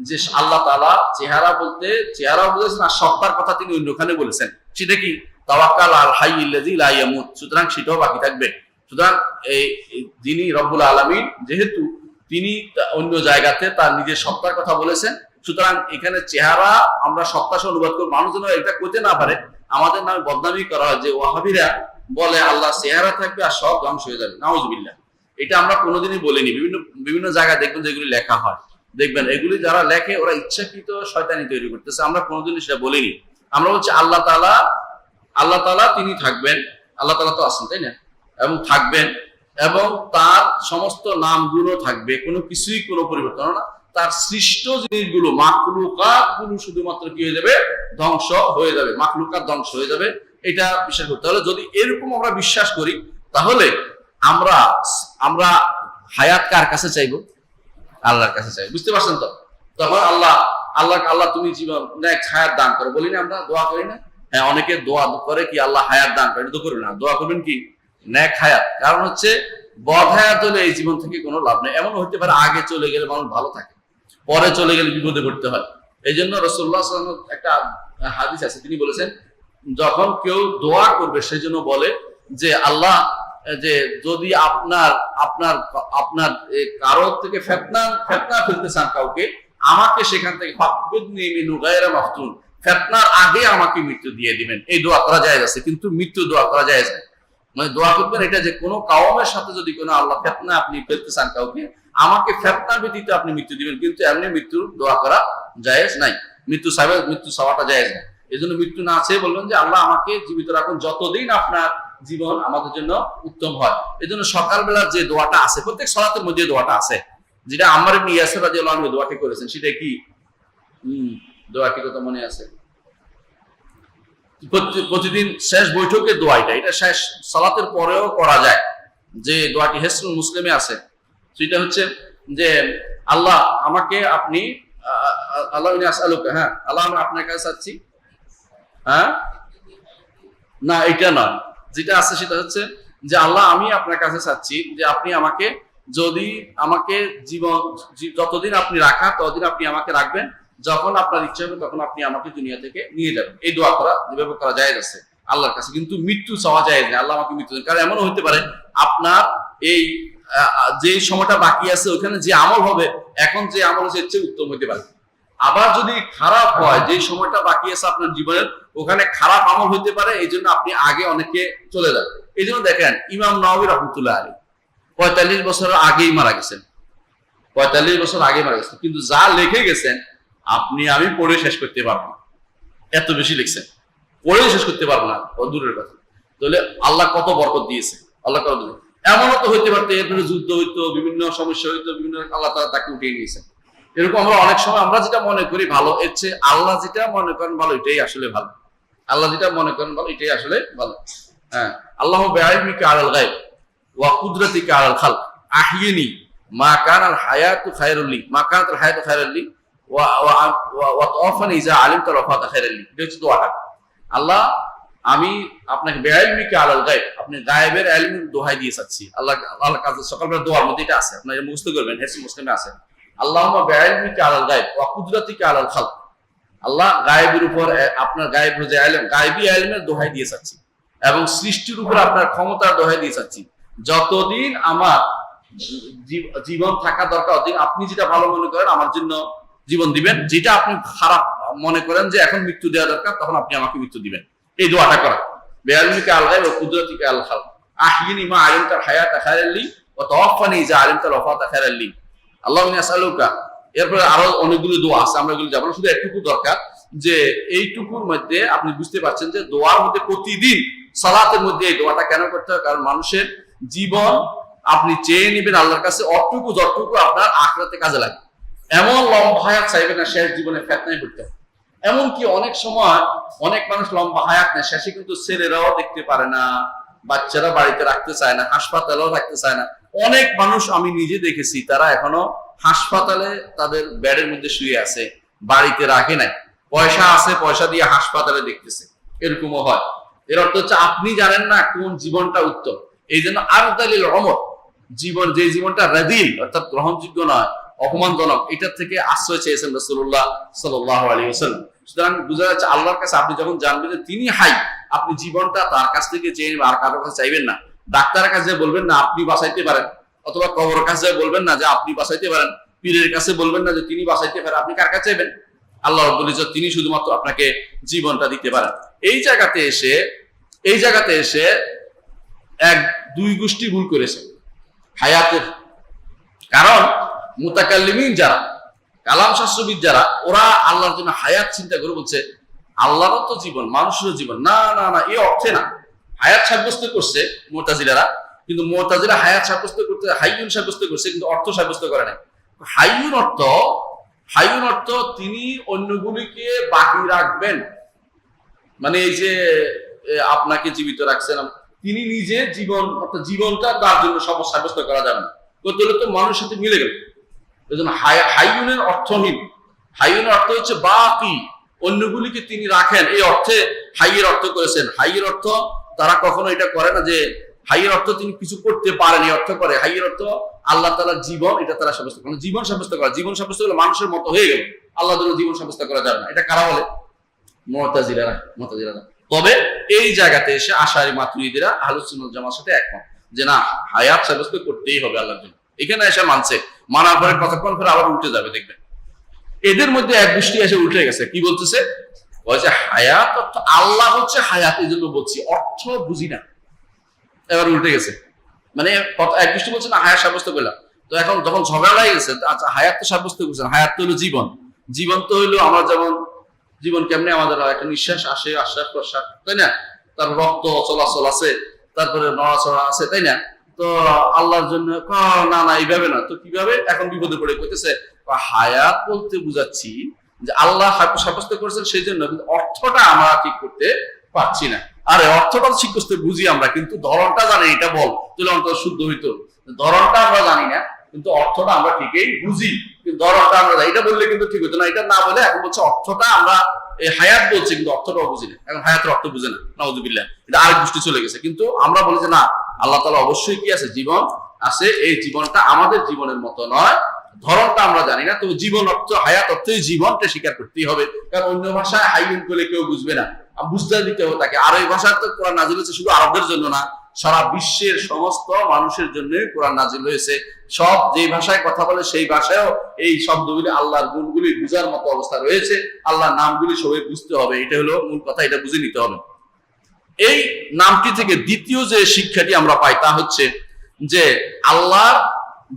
যে আল্লাহ তাআলা চেহারা বলতে চেহারাও বলেছেন, আর সত্তার কথা তিনি অন্যখানে বলেছেন। সেটা কি? তাওয়াক্কাল আল হাইয়্যিল্লাযী লা ইয়ামুত, সুতরাং সেটাও বাকি থাকবে। সুতরাং এই যিনি রব্বুল আলামিন, যেহেতু তিনি অন্য জায়গাতে তার নিজের সত্তার কথা বলেছেন, সুতরাং এখানে চেহারা আমরা সত্তা সহ অনুবাদ করব, মানুষ যেন এটা করতে না পারে। আমাদের নামে বদনামি করা হয় যে ওয়াহাবিরা বলে আল্লাহ চেহারা থাকবে আর সব ধ্বংস হয়ে যাবে, নাউজুবিল্লাহ। এটা আমরা কোনোদিনই বলিনি। বিভিন্ন জায়গায় দেখবেন যেগুলি লেখা হয়, দেখবেন এগুলি যারা লেখে ওরা ইচ্ছাকৃত শয়তানি তৈরি করতেছে। আমরা কোনোদিনই সেটা বলিনি। আমরা বলছি আল্লাহ তাআলা তিনি থাকবেন, আল্লাহ তাআলা তো আছেন, তাই না, এবং থাকবেন, এবং তার সমস্ত নামগুলো থাকবে, কোনো কিছুই কোনো পরিবর্তন না। তার সৃষ্ট জিনিসগুলো, মাখলুকাত গুলো শুধুমাত্র কি হয়ে যাবে? ধ্বংস হয়ে যাবে, মাখলুকাত ধ্বংস হয়ে যাবে। এটা বিশ্বাস করতে হলে, যদি এরকম আমরা বিশ্বাস করি, তাহলে আমরা হায়াত কার কাছে চাইবো? আল্লাহর কাছে চাইবো। বুঝতে পারছেন তো? তখন আল্লাহ তুমি জীবন নেক হায়াত দান করো, বলি না আমরা, দোয়া করি না? হ্যাঁ, অনেকে দোয়া করে কি আল্লাহ হায়াত দান করে, এটা তো করবে না। দোয়া করবেন কি? নেক হায়াত। কারণ হচ্ছে বদ হায়াত হলে এই জীবন থেকে কোনো লাভ নেই। এমন হতে পারে আগে চলে গেলে মানুষ ভালো থাকে, পরে চলে গেলে বিপদে পড়তে হয়। এই জন্য রাসূলুল্লাহ সাল্লাল্লাহু আলাইহি ওয়াসাল্লাম একটা হাদিস আছে, তিনি বলেছেন যখন কেউ দোয়া করবে সেই জন্য বলে যে আল্লাহ, যে যদি আপনার কারো থেকে ফেতনা ফেলতে চান কাউকে, আমাকে সেখান থেকে ফাকবিদনি মিন গায়রা মাফতুন, ফিতনার আগে আমাকে মৃত্যু দিয়ে দিবেন। এই দোয়া করা জায়েজ আছে, কিন্তু মৃত্যু দোয়া করা জায়েজ না। মানে দোয়া করবেন এটা যে কোনো কাওমের সাথে যদি কোনো আল্লাহ ফিতনা আপনি ফেলতে চান কাউকে, আমাকে ফিতনা ব্যতীত আপনি মৃত্যু দিবেন, কিন্তু এমনি মৃত্যুর দোয়া করা জায়েজ নাই। মৃত্যু চাওয়াটা জায়েজ নাই। এই জন্য মৃত্যু না চেয়ে বলবেন যে আল্লাহ আমাকে জীবিত রাখুন যতদিন আপনার জীবন আমাদের জন্য উত্তম হয়। এই জন্য সকালবেলা যে দোয়াটা আছে, প্রত্যেক সালাতের মধ্যে দোয়াটা আছে, যেটা আম্মার ইবনে ইয়াসির রাদিয়াল্লাহু আনহু দোয়াটি করেছেন, সেটা কি দোয়াটি কথা মনে আছে? প্রতিদিন শেষ বৈঠকের দোয়া এটা শেষ সালাতের পরেও করা যায়। যে দোয়াটি হিসনুল মুসলিমে আছে, সেটা হচ্ছে যে আল্লাহ আমাকে আপনি আল্লাহ আসআলুকা, হ্যাঁ আল্লাহ আমি আপনার কাছে চাচ্ছি, হ্যাঁ না এটা নয়, যেটা আছে সেটা হচ্ছে যে আল্লাহ আমি আপনার কাছে চাচ্ছি যে আপনি আমাকে যদি আমাকে জীবন যতদিন আপনি রাখা ততদিন আপনি আমাকে রাখবেন, যখন আপনার ইচ্ছা হবে তখন আপনি আমাকে দুনিয়া থেকে নিয়ে যাবেন। এই দোয়া করা যেভাবে করা জায়েজ আছে আল্লাহর কাছে, কিন্তু মৃত্যু চাওয়া জায়েজ না। আল্লাহ আমাকে মৃত্যু দেন, কারণ এমনও হতে পারে আপনার এই যে সময়টা বাকি আছে ওখানে যে আমল হবে, এখন যে আমল হচ্ছে এর চেয়ে উত্তম হতে পারে। আবার যদি খারাপ হয়, যে সময়টা বাকি আছে আপনার জীবনের ওখানে খারাপ আমল হতে পারে, এই জন্য আপনি আগে অনেকে চলে যান। এই জন্য দেখেন ইমাম নাওয়াবী রাহমাতুল্লাহ আলাইহি 45 বছর আগেই মারা গেছেন, 45 বছর আগে মারা গেছেন, কিন্তু যা লিখে গেছেন আপনি আমি পড়ে শেষ করতে পারবো না, এত বেশি লিখছেন, পড়ে শেষ করতে পারবো না দূরের কথা। তাহলে আল্লাহ কত বরকত দিয়েছে, আল্লাহ কত দিয়েছে। এমনও তো হইতে পারতো এরপরে যুদ্ধ হইতো, বিভিন্ন সমস্যা হইতো, বিভিন্ন আল্লাহ তাআলা তাকে উঠিয়ে নিয়েছেন। এরকম আমরা অনেক সময় আমরা যেটা মনে করি ভালো, এর চেয়ে আল্লাহ যেটা মনে করেন ভালো এটাই আসলে ভালো। আল্লাহ যেটা মনে করেন ভালো এটাই আসলে ভালো। হ্যাঁ, আল্লাহু বিইলমিকা আলাল গায়ব ওয়া কুদরাতিকা আলাল খালক আহিয়িনি মা কানাল হায়াতু খায়রুল লি, মা কানাল হায়াতু খায়রুল লি ওয়া তাওফানি ইজা আলিমতা ওয়াফাতা খায়রুল লি। এটা হচ্ছে দোয়াটা। আল্লাহ আমি আপনাকে বিইলমিকা আলাল গায়ব, আপনি গায়েবের ইলমের দোহাই দিয়ে চাচ্ছি। আল্লাহ কাছে সকালবেলা দোয়ার মধ্যে এটা আছে, আপনারা মুখস্থ করবেন, হেসি মুসলিমে আছে। আল্লাহুম্মা বিইলমিকা আলাল গায়ব ওয়া কুদরাতিকা আলাল খালক, আল্লাহ গায়েবের উপর আপনার গায়েব যে ইলম, গায়েবী ইলমের দোহাই দিয়ে চাচ্ছি, এবং সৃষ্টির উপর আপনার ক্ষমতার দোহাই দিয়ে চাচ্ছি। যতদিন আমার জীবন থাকা দরকার ততদিন আপনি যেটা ভালো মনে করেন আমার জন্য জীবন দিবেন, যেটা আপনি খারাপ মনে করেন যে এখন মৃত্যু দেওয়া দরকার তখন আপনি আমাকে মৃত্যু দিবেন। এই দোয়াটা করা, বিইলমিকা আলাল গায়ব ওয়া কুদরাতিকা আলাল খালক আহিয়িনি মা আলিমতা হায়াতা খায়রুল লি ওয়া তাওফানি ইজা আলিমতা ওয়াফাতা খায়রুল লি। আল্লাহু আসআলুকা। এরপরে আরো অনেকগুলো দোয়া আছে, আমরা এগুলো যাবো না, শুধু একটুকু দরকার যে এইটুকুর মধ্যে আপনি বুঝতে পারছেন যে দোয়ার মধ্যে প্রতিদিন সালাতের মধ্যে এই দোয়াটা কেন করতে হয়। কারণ মানুষের জীবন আপনি চেয়ে নেবেন আল্লাহর কাছে অতটুকু যতটুকু আপনার আখিরাতে কাজে লাগে। এমন লম্বা হায়াত চাইবেন না শেষ জীবনে ফিতনায় পড়তে হয়। এমনকি অনেক সময় অনেক মানুষ লম্বা হায়াত নেয়, শেষে কিন্তু ছেলেরাও দেখতে পারে না, বাচ্চারা বাড়িতে রাখতে চায় না, হাসপাতালেও রাখতে চায় না। অনেক মানুষ আমি নিজে দেখেছি তারা এখনো হাসপাতালে তাদের বেডের মধ্যে শুয়ে আছে, বাড়িতে রাখে নাই, পয়সা আছে পয়সা দিয়ে হাসপাতালে দেখতেছে, এরকমও হয়। এর অর্থ হচ্ছে আপনি জানেন না কোন জীবনটা উত্তম। এই জন্য আরদালিল উমর, জীবন যে জীবনটা রাদিল অর্থাৎ গ্রহণযোগ্য নয়, অপমানজনক, এটার থেকে আশ্রয় চেয়েছেন রাসূলুল্লাহ সাল্লাল্লাহু আলাইহি ওয়াসাল্লাম। সুতরাং বোঝা যাচ্ছে আল্লাহর কাছে আপনি যখন জানবেন যে তিনি হাই, আপনি জীবনটা তার কাছ থেকে চেয়ে আর কারোর কাছে চাইবেন না। ডাক্তারের কাছে বলবেন না আপনি বাঁচাইতে পারেন, অথবা কবরের কাছে বলবেন না যে আপনি বাঁচাইতে পারেন, পীরের কাছে বলবেন না যে তিনি বাঁচাইতে পারেন। আপনি কার কাছে চাইবেন? আল্লাহ রাব্বুল ইজ্জত, তিনি শুধুমাত্র আপনাকে জীবনটা দিতে পারেন। এই জায়গাতে এসে এক দুই গোষ্ঠী ভুল করেছে হায়াতের। কারণ মুতাকাল্লিমিন যারা, কালাম শাস্ত্রবিদ যারা, ওরা আল্লাহর জন্য হায়াত চিন্তা করে বলছে আল্লাহরও তো জীবন, মানুষেরও জীবন। না না না, এই অর্থে না। হায়াত সাব্যস্ত করছে মুতাজিলারা, কিন্তু মুতাজিলা হায়াত সাব্যস্ত করতে হাইয়ুন সাব্যস্ত করছে, কিন্তু অর্থ সাব্যস্ত করে নাই। হাইয়ুন অর্থ তিনি অন্যগুলিকে বাকি রাখবেন, মানে এই যে আপনাকে জীবিত রাখছেন, তিনি নিজে জীবন অর্থাৎ জীবনটা তার জন্য সাব্যস্ত করা যাবে না, করতে হলে তো মানুষের সাথে মিলে গেল। এই জন্য হাইয়ুনের অর্থহীন। হাইয়ুনের অর্থ হচ্ছে বাকি, অন্যগুলিকে তিনি রাখেন, এই অর্থে হাইয়ের অর্থ করেছেন। হাইয়ের অর্থ তারা কখনো এটা করে না যে হাইয়ের অর্থ তিনি কিছু করতে পারেন, এই অর্থ করে। হাইয়ের অর্থ আল্লাহ তাআলার জীবন, এটা তারা সাব্যস্ত করে। জীবন সাব্যস্ত করা, জীবন সাব্যস্ত করলে মানুষের মতো হয়ে গেল, আল্লাহ তাআলা জীবন সাব্যস্ত করা যাবে না। এটা কারা বলে? মুতাজিলারা। তবে এই জায়গাতে এসে আশারি মাতুরিদিরা আহলুস সুন্নাহ ওয়াল জামাতের সাথে একমত যে না, হায়াত সাব্যস্ত করতেই হবে আল্লাহর জন্য। এখানে এসে মানছে, মানার পরে কতক্ষণ পরে আবার উঠে যাবে, দেখবেন। এদের মধ্যে এক গোষ্ঠী এসে উঠে গেছে, কি বলতেছে, বলছে হায়াত অর্থ আল্লাহ হচ্ছে হায়াত, এই জন্য বলছি, অর্থ বুঝি না। এবার উল্টে গেছে, মানে এক গোষ্ঠী বলছে না হায়াত সাব্যস্ত করলাম, তো এখন যখন ঝগড়া লাগে গেছে, আচ্ছা হায়াত তো সাব্যস্ত করছেন, হায়াত তো হলো জীবন, জীবন তো হইলো আমরা যেমন জীবন কেমনে আমাদের একটা নিঃশ্বাস আসে, আশ্বাস প্রশ্বাস, তাই না, তার রক্ত চলাচল আছে, তারপরে নড়াচড়া আছে, তাই না, তো আল্লাহর জন্য না না এইভাবে না, তো কিভাবে, এখন বিপদে পড়ে কইতেছে হায়াত বলতে বুঝাচ্ছি যে আল্লাহ সাব্যস্ত করেছেন সেই জন্য, কিন্তু অর্থটা আমরা ঠিক করতে পারছি না। আরে অর্থটা ঠিক করতে বুঝি আমরা, কিন্তু ধরনটা জানি, এটা বল তাহলে অন্তত শুদ্ধ হইতো। ধরনটা আমরা জানি না, কিন্তু অর্থটা আমরা ঠিকই বুঝি, কিন্তু ধরনটা আমরা জানি, এটা বললে কিন্তু ঠিক হতো না। এটা না বলে এখন বলছে অর্থটা আমরা হায়াত বলছি, কিন্তু অর্থটাও বুঝি না, এখন হায়াতের অর্থ বুঝে না, নাউযুবিল্লাহ, এটা আরেক গোষ্ঠী চলে গেছে। কিন্তু আমরা বলি যে না, আল্লাহ তাআলা অবশ্যই কি আছে, জীবন আছে, এই জীবনটা আমাদের জীবনের মতো নয়, ধরনটা আমরা জানি না, তবে জীবন অর্থ হায়াত অর্থ জীবনটা স্বীকার করতেই হবে, কারণ অন্য ভাষায় হাইয়ুন করলে কেউ বুঝবে না, বুঝতে দিতে হবে তাকে। আর এই ভাষা তো কোরআন নাজিল হয়েছে শুধু আরবদের জন্য না, সারা বিশ্বের সমস্ত মানুষের জন্য কোরআন নাজিল হয়েছে। সব যে ভাষায় কথা বলে সেই ভাষায়ও এই শব্দগুলি, আল্লাহর গুণগুলি বুঝার মতো অবস্থা রয়েছে, আল্লাহর নামগুলি সবাই বুঝতে হবে, এটা হলো মূল কথা, এটা বুঝে নিতে হবে। এই নামটি থেকে দ্বিতীয় যে শিক্ষাটি আমরা পাই তা হচ্ছে যে আল্লাহর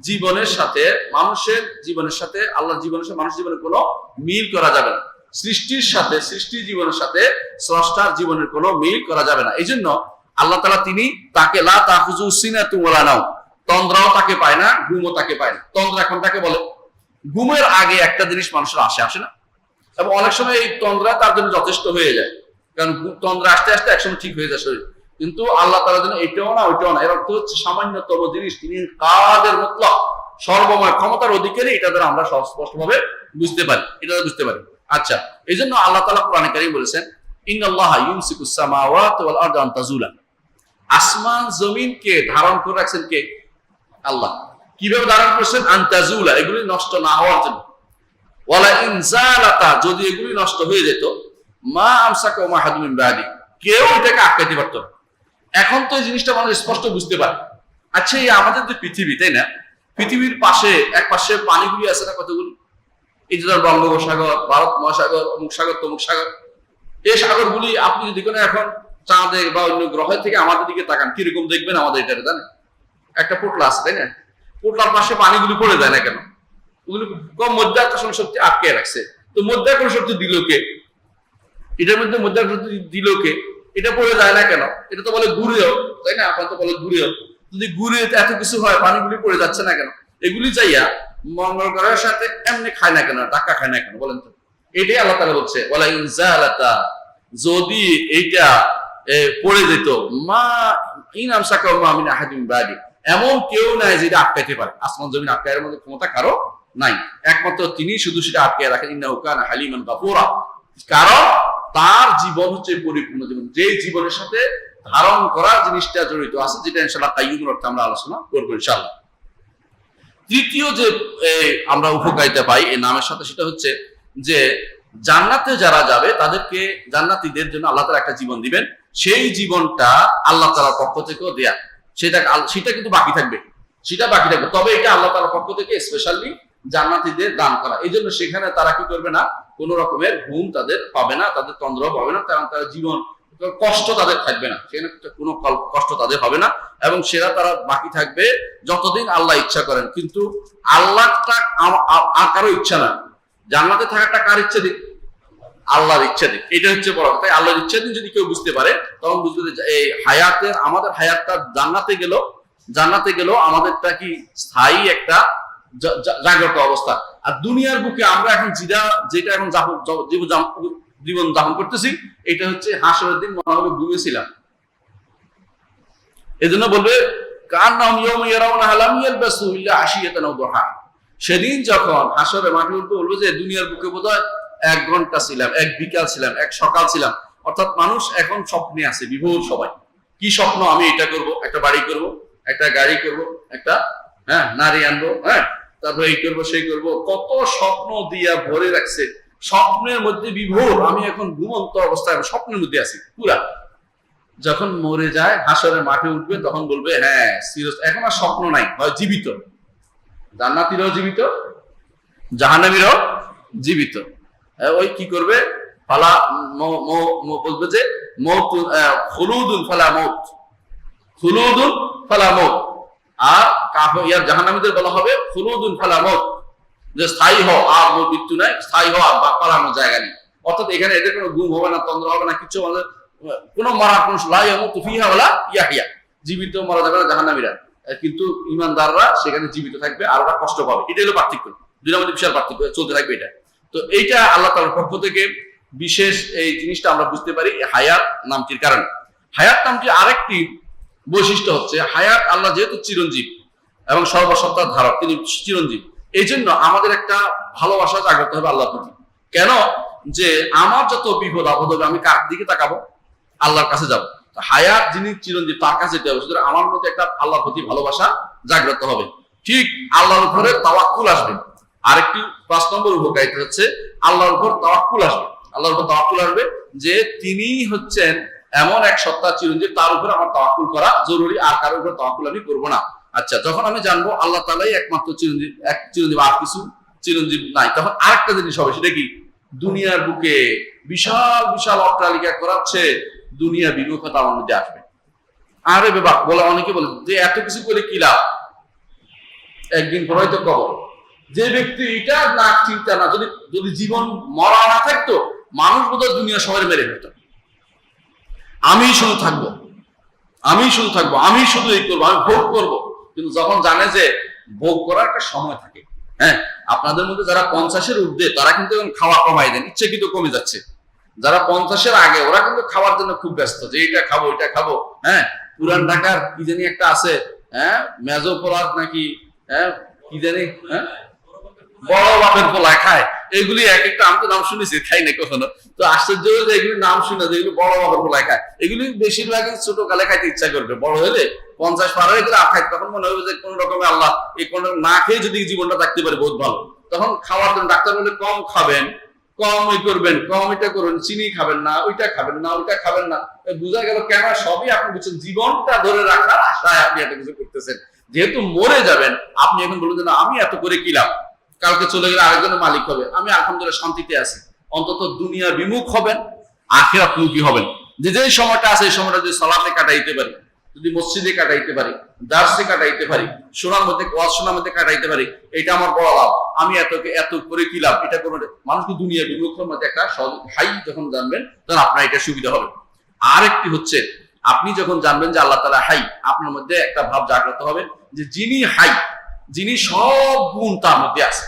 জীবনের সাথে মানুষের জীবনের সাথে, আল্লাহর জীবনের সাথে মানুষের জীবনে কোনো মিল করা যাবে না। সৃষ্টির সাথে, সৃষ্টির জীবনের সাথে স্রষ্টার জীবনের কোনো মিল করা যাবে না। এই জন্য আল্লাহ তাআলা তিনি তাকে লা তাখুযু সিনাতুন ওয়ালা নাওম, তন্দ্রাও তাকে পায় না, ঘুমও তাকে পায় না। তন্দ্রা এখন তাকে বলে, ঘুমের আগে একটা জিনিস মানুষের আসে না, এবং অনেক সময় এই তন্দ্রা তার জন্য যথেষ্ট হয়ে যায়, কারণ তন্দ্রা আসতে আসতে একসময় ঠিক হয়ে যায় শরীর। কিন্তু আল্লাহ তাআলার জন্য এটাও না ওইটাও না, এর অর্থ হচ্ছে সামান্যতম জিনিস, তিনি কাদের মুতলক, সর্বময় ক্ষমতার অধিকারী, এটা দ্বারা আমরা স্পষ্টভাবে বুঝতে পারি, এটা বুঝতে পারি। আচ্ছা, এই জন্য আল্লাহ তাআলা কোরআনে কারীম বলেছেন ইন্নাল্লাহা ইউমসিকুস সামাওয়াতি ওয়াল আরদা আন তাজুলা, আসমান জমিনকে ধারণ করে রাখছেন কে? আল্লাহ। কিভাবে ধারণ করছেন? আন তাজুলা, এগুলি নষ্ট না হওয়ার জন্য। ওয়ালা ইন জালাতা, যদি এগুলি নষ্ট হয়ে যেত, মা আমসাকা মা হাদু মিন বাদি, কেউ এটাকে আটকাইতে পারত না। এখন তো এই জিনিসটা মানুষ স্পষ্ট বুঝতে পারে। আচ্ছা, এই আমাদের যে পৃথিবী, তাই না, পৃথিবীর পাশে এক পাশে পানিগুলি আছে না কতগুলি, এই যে বঙ্গোপসাগর, ভারত মহাসাগর, অমুক সাগর তমুক সাগর, এই সাগরগুলি আপনি যদি কোনো এখন চাঁদে বা অন্য গ্রহের থেকে আমাদের দিকে তাকান, কিরকম দেখবেন আমাদের এটা, জানেন, একটা পোটলা আছে, তাই না, পোটলার পাশে পানিগুলি পড়ে যায় না কেন? ওগুলো কম মধ্যাকর্ষণ শক্তি আটকে রাখছে। তো মধ্যাকর্ষণ শক্তি দিল কে? এটার মধ্যে মধ্যাকর্ষণ শক্তি দিল কে? এটা পড়ে যায় না কেন? এটা তো বলে ঘুরেও, তাই না, আপনার তো বলে ঘুরেও, যদি ঘুরে এত কিছু হয়, পানিগুলি পড়ে যাচ্ছে না কেন? এগুলি যাইয়া মঙ্গল গ্রহের সাথে এমনি খায় না কেন, ধাক্কা খায় না কেন, বলেন তো? এটাই আল্লাহ তাআলা বলছে, ওয়ালা ইন জালাতা, যদি এইটা পড়ে যেত, মা ইন আমসাকা মা মিন আহাদিন বাদি, এমন কেউ নাই যেটা আটকাইতে পারে, আসমান জমিন আটকানোর মধ্যে ক্ষমতা কারো নাই, একমাত্র তিনি শুধু সেটা আটকায় রাখেন। ইন্নাহু কানা হালিমান গাফুরা, কারণ তার জীবন হচ্ছে পরিপূর্ণ জীবন, যে জীবনের সাথে ধারণ করার জিনিসটা জড়িত আছে, যেটা ইনশাআল্লাহ কাইয়ুমের অর্থে আমরা আলোচনা করবো ইনশাআল্লাহ। তৃতীয় যে আমরা উপকারিতা পাই এই নামের সাথে, সেটা হচ্ছে যে জান্নাতে যারা যাবে তাদেরকে, জান্নাতীদের জন্য আল্লাহ তাআলা একটা জীবন দিবেন, সেই জীবনটা আল্লাহ তাআলার পক্ষ থেকেও দেয়া, সেটা কিন্তু বাকি থাকবে, সেটা বাকি থাকবে, তবে এটা আল্লাহ তাআলার পক্ষ থেকে স্পেশালি জান্নাতীদের দান করা। এই জন্য সেখানে তারা কি করবে না, কোন রকমের ঘুম তাদের পাবে না, তাদের তন্দ্রাও পাবে না, কারণ তারা জীবন কষ্ট তাদের থাকবে না, সেখানে কোনো কষ্ট তাদের হবে না, এবং সেটা তারা বাকি থাকবে যতদিন আল্লাহ ইচ্ছা করেন। কিন্তু আল্লাহটা আর কারো ইচ্ছা না, জান্নাতে থাকাটা কার ইচ্ছা দিক? আল্লাহর ইচ্ছা দিক, এটা হচ্ছে বড় কথা। আল্লাহর ইচ্ছা দিন যদি কেউ বুঝতে পারে, তখন বুঝবে যে এই হায়াতের, আমাদের হায়াতটা জান্নাতে গেল আমাদেরটা কি স্থায়ী একটা জাগ্রত অবস্থা। আর দুনিয়ার বুকে আমরা এখন যেটা এখন জীবন যাপন করতেছি, এটা হচ্ছে হাসরের দিন মনে হবে ঘুমিয়েছিলাম। এই জন্য বলবে কান্নাহুম ইয়াওমা ইয়ারাউনা লাম ইয়ালবাসু ইল্লা আশিয়াতান আও দুহা, সেদিন যখন হাসরে মাঠে উঠবে, বলবে যে দুনিয়ার বুকে বোধহয় 1 ঘন্টা ছিলাম, 1 বিকাল ছিলাম, 1 সকাল ছিলাম। অর্থাৎ মানুষ এখন স্বপ্নে আছে বিভোর। সবাই কি স্বপ্ন? আমি এটা করব, একটা বাড়ি করব, একটা গাড়ি করব, একটা নারী আনবো, তারপর এই করবো সেই করবো, কত স্বপ্ন দিয়া ভরে রাখছে, স্বপ্নের মধ্যে বিভোর। আমি এখন ঘুমন্ত অবস্থায় স্বপ্নের মধ্যে আছি পুরা। যখন মরে যায়, হাসরের মাঠে উঠবে, তখন বলবে হ্যাঁ সিরিয়াস, এখন আর স্বপ্ন নাই, হয় জীবিত। জান্নাতীরাও জীবিত, জাহান্নামীরাও জীবিত। ওই কি করবে, ফালা বলবে যে মৌত, খুলুদুন ফালা মৌত, খুলুদুন ফালা মৌত। আর কাফির জাহান্নামীদের বলা হবে খুলুদুন ফালা মৌত, যে স্থায়ী হও, আর মৃত্যু নাই, স্থায়ী হও, আর পালানোর জায়গা নেই। অর্থাৎ এখানে এদের কোনো গুম হবে না, তন্দ্র হবে না, কিছু হবে, কোনো মারা কোনো লা ইয়ামুতু ফিহা ওয়ালা ইয়াহইয়া, জীবিত মারা যাবে না জাহান্নামীরা, কিন্তু ঈমানদাররা সেখানে জীবিত থাকবে আর ওরা কষ্ট পাবে। এটাই হলো পার্থক্য, দুইটার মধ্যে বিশাল পার্থক্য চলতে থাকবে এটা। তো এইটা আল্লাহ তাআলার পক্ষ থেকে বিশেষ এই জিনিসটা আমরা বুঝতে পারি হায়াত নামটির কারণে। হায়াত নামটির আরেকটি বৈশিষ্ট্য হচ্ছে হায়াত, আল্লাহ যেহেতু চিরঞ্জীব এবং সর্বসত্তার ধারক, তিনি চিরঞ্জীব, এই জন্য আমাদের একটা ভালোবাসা জাগ্রত হবে আল্লাহর প্রতি। কেন? যে আমার যত বিপদ আপদ হবে আমি কার দিকে তাকাবো? আল্লাহর কাছে যাবো। হায়াত যিনি চিরঞ্জীব তার কাছে যেতে হবে, সুতরাং আমার মধ্যে একটা আল্লাহর প্রতি ভালোবাসা জাগ্রত হবে। ঠিক আল্লাহর উপরে তাওয়াক্কুল আসবে। আরেকটি 5 নম্বর উপকারিতা হচ্ছে আল্লাহর উপর তাওয়াক্কুল আসবে। আল্লাহর উপর তাওয়াক্কুল আসবে যে তিনি হচ্ছেন এমন এক সত্তা চিরঞ্জীব, তার উপরে আমার তাওয়াক্কুল করা জরুরি, আর কারোর উপর তাওয়াক্কুল আমি করবো না। আচ্ছা, যখন আমি জানবো আল্লাহ তাআলাই একমাত্র চিরঞ্জীব, এক চিরঞ্জীব, আর কিছু চিরঞ্জীব নাই, তখন আরেকটা জিনিস হবে, সেটা কি? দুনিয়ার বুকে বিশাল বিশাল অট্টালিকা করাচ্ছে, দুনিয়া বিমুখতা আমার মধ্যে আসবে। আরে বাবা বলে, অনেকে বলে যে এত কিছু করে কি লাভ, একদিন পরে তো কবর। যে ব্যক্তি এটা না চিন্তা না, যদি জীবন মরা না থাকতো, মানুষ বোধহয় দুনিয়া সবাই মেরে ফেলত। আমি শুধু থাকবো, আমি শুধু থাকবো, আমি শুধু এই করবো, আমি ভোগ করবো। কিন্তু যখন জানে যে ভোগ করার একটা সময় থাকে, হ্যাঁ, আপনাদের মধ্যে যারা 50-এর ঊর্ধ্বে তারা কিন্তু এখন খাওয়া কমাই দেন, ইচ্ছে কিন্তু কমে যাচ্ছে। যারা 50-এর আগে ওরা কিন্তু খাওয়ার জন্য খুব ব্যস্ত, যে এটা খাবো এটা খাবো। হ্যাঁ, পুরান ঢাকার কি জানি একটা আছে, হ্যাঁ, মেজোপোলার নাকি, হ্যাঁ কি জানি, হ্যাঁ বড় বাপের পোলা খায়, এগুলি এক একটা আমি তো নাম শুনেছি, খাই না কখনো। তো আশ্চর্য যে এগুলি নাম শুনে, যেগুলো বড় বাপের পোলা খায়, এগুলি বেশিরভাগই ছোট কালে খাইতে ইচ্ছা করবে, বড় হলে 50 পার হয়ে গেলে আর খাইতে, তখন মনে হবে যে কোন রকমে আল্লাহ এই কোন না খেয়ে যদি জীবনটা থাকতে পারে বহুত ভালো। তখন খাওয়ার জন্য ডাক্তার বলে কম খাবেন, কম ওই করবেন, কম এটা করবেন, চিনি খাবেন না, ওইটা খাবেন না, ওইটা খাবেন না। বোঝা গেল কেন? সবই আপনি বুঝছেন, জীবনটা ধরে রাখার আশায় আপনি এত কিছু করতেছেন। যেহেতু মরে যাবেন, আপনি এখন বলুন যে না আমি এত করে কি লাভ, কালকে চলে গেলে আরেকজনের মালিক হবে, আমি আলহামদুলিল্লাহ শান্তিতে আছি। অন্তত দুনিয়া বিমুখ হবেন, আখিরাত মুখী হবেন। যে সময়টা আছে এই সময়টা যদি সালাতে কাটাইতে পারি, যদি মসজিদে কাটাইতে পারি, দার্সে কাটাইতে পারি, শোনার মধ্যে ওয়াজ শোনার মধ্যে কাটাইতে পারি, এটা আমার বড় লাভ। আমি এত করে কি লাভ, এটা কোনো মানুষকে দুনিয়া বিমুখের মধ্যে একটা হাই যখন জানবেন, তখন আপনার এটা সুবিধা হবে। আরেকটি হচ্ছে আপনি যখন জানবেন যে আল্লাহ তাআলা হাই, আপনার মধ্যে একটা ভাব জাগ্রত হবে যে যিনি হাই, যিনি সব গুণ তার মধ্যে আছে,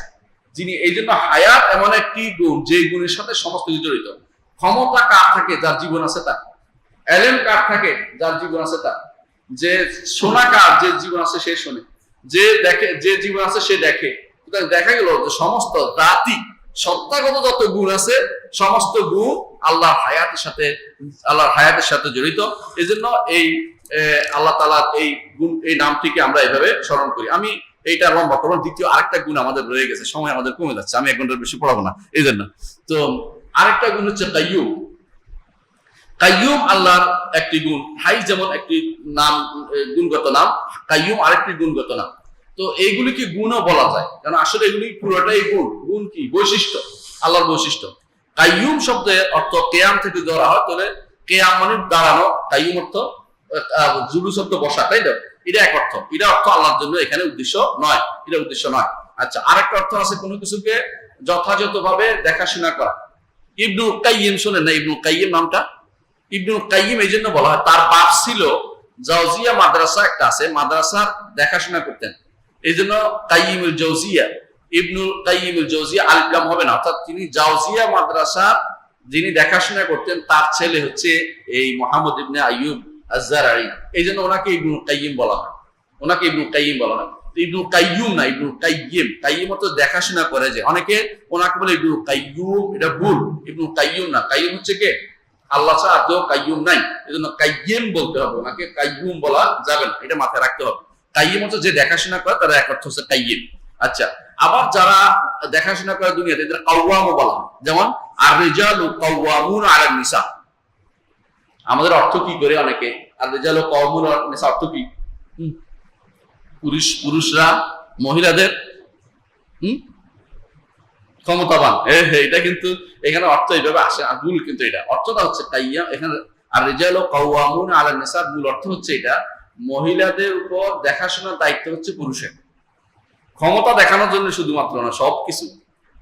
যিনি, এই জন্য হায়াত এমন একটি গুণ যে গুণের সাথে সমস্ত কিছু জড়িত। ক্ষমতা কার থাকে? যার জীবন আছে তার। এলেম কার থাকে? যার জীবন আছে তার। যে শোনা কার? যে জীবন আছে সে শোনে। যে দেখে, যে জীবন আছে সে দেখে। দেখা গেল যে সমস্ত জাতি সত্তাগত যত গুণ আছে, সমস্ত গুণ আল্লাহর হায়াতের সাথে জড়িত। এই জন্য এই আল্লাহ তাআলার এই গুণ, এই নামটিকে আমরা এইভাবে স্মরণ করি। আমি এইটা লম্বা করবো, দ্বিতীয় আরেকটা গুণ আমাদের রয়ে গেছে, সময় আমাদের কমে যাচ্ছে, আমি 1 ঘন্টার বেশি পড়াবো না এই জন্য। তো আরেকটা গুণ হচ্ছে কাইয়ুম। কাইয়ুম আল্লাহর একটি গুণ। হাই যেমন একটি নাম, গুণগত নাম, কাইয়ুম আরেকটি গুণগত নাম। তো এইগুলিকে গুণও বলা যায়, কারণ আসলে এগুলি পুরোটাই গুণ। গুণ কি? বৈশিষ্ট্য, আল্লাহর বৈশিষ্ট্য। কাইয়ুম শব্দের অর্থ কেয়াম থেকে ধরা হয়, তাহলে কেয়াম মানে দাঁড়ানো, কাইয়ুম অর্থ জুলুস শব্দ বসা, তাই না? এটা এক অর্থ, এটা অর্থ আল্লাহর জন্য এখানে উদ্দেশ্য নয়, এটা উদ্দেশ্য নয়। আচ্ছা, আরেকটা অর্থ আছে কোনো কিছুকে যথাযথভাবে দেখাশোনা করা। ইবনুল কাইয়িম শোনেন না? ইবনুল কাইয়িম নামটা, ইবনুল কাইয়িম এই জন্য বলা হয়, তার বাপ ছিল জাওজিয়া মাদ্রাসা একটা আছে, মাদ্রাসার দেখাশোনা করতেন, এই জন্য কাইয়িমুল জাওজিয়া। ইবনুল কাইয়িমুল জাওজিয়া আলিফ লাম হবে না, অর্থাৎ তিনি জাওজিয়া মাদ্রাসার যিনি দেখাশোনা করতেন, তার ছেলে হচ্ছে এই মুহাম্মদ ইবনে আইয়ুব আয-যারাই। এই জন্য ওনাকে ইবনুল কাইয়িম বলা হয়, ওনাকে ইবনুল কাইয়িম বলা হয়। ইবনুল কাইয়ুম না, ইবনুল কাইয়িম। কাইয়িম তো দেখাশোনা করে, যে অনেকে ওনাকে বলে ইবনুল কাইয়ুম, এটা ভুল। ইবনুল কাইয়ুম না, কাইয়ুম হচ্ছে কে? আল্লাহ ছাড়া কেউ কাইয়ুম নাই, এজন্য কাইয়িম বলতে হবে, ওনাকে কাইয়ুম বলা যাবে না, এটা মাথায় রাখতে হবে। কাইয়িম হচ্ছে যে দেখাশোনা করে, তার এক অর্থ হচ্ছে কাইয়িম। আচ্ছা, আবার যারা দেখাশোনা করে দুনিয়াতে, এদের কাওয়ামও বলা হয়, যেমন আর-রিজালু কাওয়ামুনা আলান নিসা। আমাদের অর্থ কি করে অনেকে, আর-রিজালু কাওয়ামুনা আলান নিসা অর্থ কি? পুরুষরা মহিলাদের ক্ষমতাবান। এটা কিন্তু এখানে অর্থ এইভাবে আসে, আর ভুল কিন্তু এটা অর্থটা হচ্ছে কাইয়াম এখানে। আর রিজালু কাওয়ামুনা আলান নিসা, মূল অর্থ হচ্ছে এটা মহিলাদের উপর দেখাশোনার দায়িত্ব হচ্ছে পুরুষের। ক্ষমতা দেখানোর জন্য শুধুমাত্র না, সবকিছু।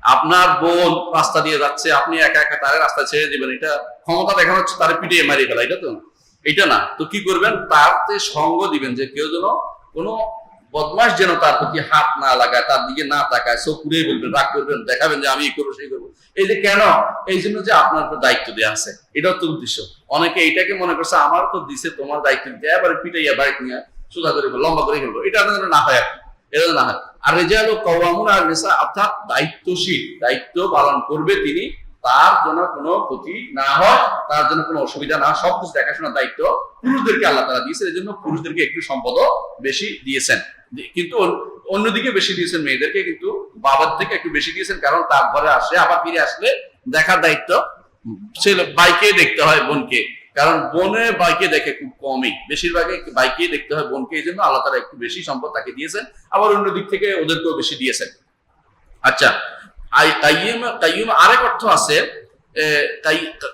আপনার বোন রাস্তা দিয়ে যাচ্ছে, আপনি একা একা তারে রাস্তা ছেড়ে দিবেন, এটা ক্ষমতা দেখানো হচ্ছে তারে পিটিয়ে মারিয়ে ফেলা, এটা তো এটা না। তো কি করবেন, তারতে সঙ্গ দিবেন যে কেউ যেন কোনো বদমাস যেন তার প্রতি হাত না লাগায়, তার দিকে না তাকায়, চোখ ঘুরিয়ে বলবেন, রাগ করবেন, দেখাবেন যে আমি এই করবো সেই করবো। এই যে কেন, এই জন্য যে আপনার উপর দায়িত্ব দেওয়া আছে, এটাও তো উদ্দেশ্য। অনেকে এটাকে মনে করছে আমার তো দিছে তোমার দায়িত্ব দিতে, এবারে পিটাইয়া বাড়িতে নিয়ে সোজা করে লম্বা করে ফেলবো, এটা না হয়, এটা না হয়। আর রিজালু কাওয়ামুনা আলান নিসা, অর্থাৎ দায়িত্বশীল, দায়িত্ব পালন করবে তিনি, তার জন্য কোনো ক্ষতি না হয়, তার জন্য কোনো অসুবিধা না, সবকিছু দেখাশোনার দায়িত্ব পুরুষদেরকে আল্লাহ তাআলা দিয়েছেন। এই জন্য পুরুষদেরকে একটু সম্পদও বেশি দিয়েছেন, কিন্তু অন্যদিকে বেশি দিয়েছেন মেয়েদেরকে, কিন্তু বাবার থেকে একটু বেশি দিয়েছেন, কারণ তার ঘরে আসে আবার ফিরে আসলে দেখার দায়িত্ব ছেলে বাইকে দেখতে হয় বোনকে, কারণ বোনে বাইকে দেখে খুব কমই, বেশিরভাগই বাইকে দেখতে হয় বোনকে। এই জন্য আল্লাহ তাআলা একটু বেশি সম্পদ তাকে দিয়েছেন, আবার অন্য দিক থেকে ওদেরকেও বেশি দিয়েছেন। আচ্ছা, কাইয়ুম আরেক অর্থ আছে,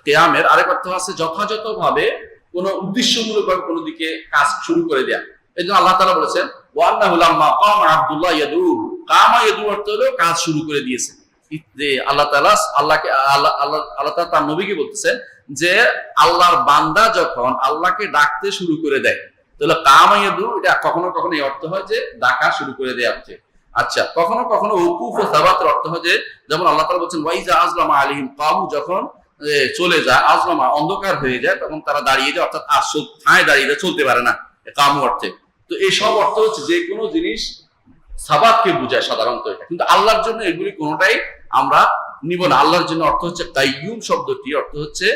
কিয়ামের আরেক অর্থ আছে যথাযথভাবে কোন উদ্দেশ্যমূলকভাবে কোন দিকে কাজ শুরু করে দেয়া। এই জন্য আল্লাহ তাআলা বলেছেন ওয়ান্নাহু লাম্মা কামা আব্দুল্লাহ ইয়াদু, কামা ইয়াদু অর্থ হলো কাজ শুরু করে দিয়েছে। যে আল্লাহ তাআলা আল্লাহ তাআলা তার নবীকে বলতেছেন যে আল্লাহর বান্দা যখন আল্লাহকে ডাকতে শুরু করে দেয়, তাহলে কামা ইয়াদু, এটা কখনো কখনো এই অর্থ হয় যে ডাকা শুরু করে দেয়া অর্থে। আচ্ছা, কখনো কখনো উকুফ ও সাবাতের অর্থ হয় যে, যেমন আল্লাহ তাআলা বলেছেন ওয়াইজা আজলামা আলাইহিম কামু, যখন চলে যায়, আজলামা অন্ধকার হয়ে যায়, তখন তারা দাঁড়িয়ে যায়, অর্থাৎ আসল ঠায় দাঁড়িয়ে যায়, চলতে পারে না, কামু অর্থে। তো এই সব অর্থ হচ্ছে যে কোনো জিনিস সাবাতকে বোঝায় সাধারণত এটা, কিন্তু আল্লাহর জন্য এগুলি কোনোটাই আমরা নিব না। আল্লাহর জন্য অর্থ হচ্ছে কাইয়ুম শব্দটি অর্থ হচ্ছে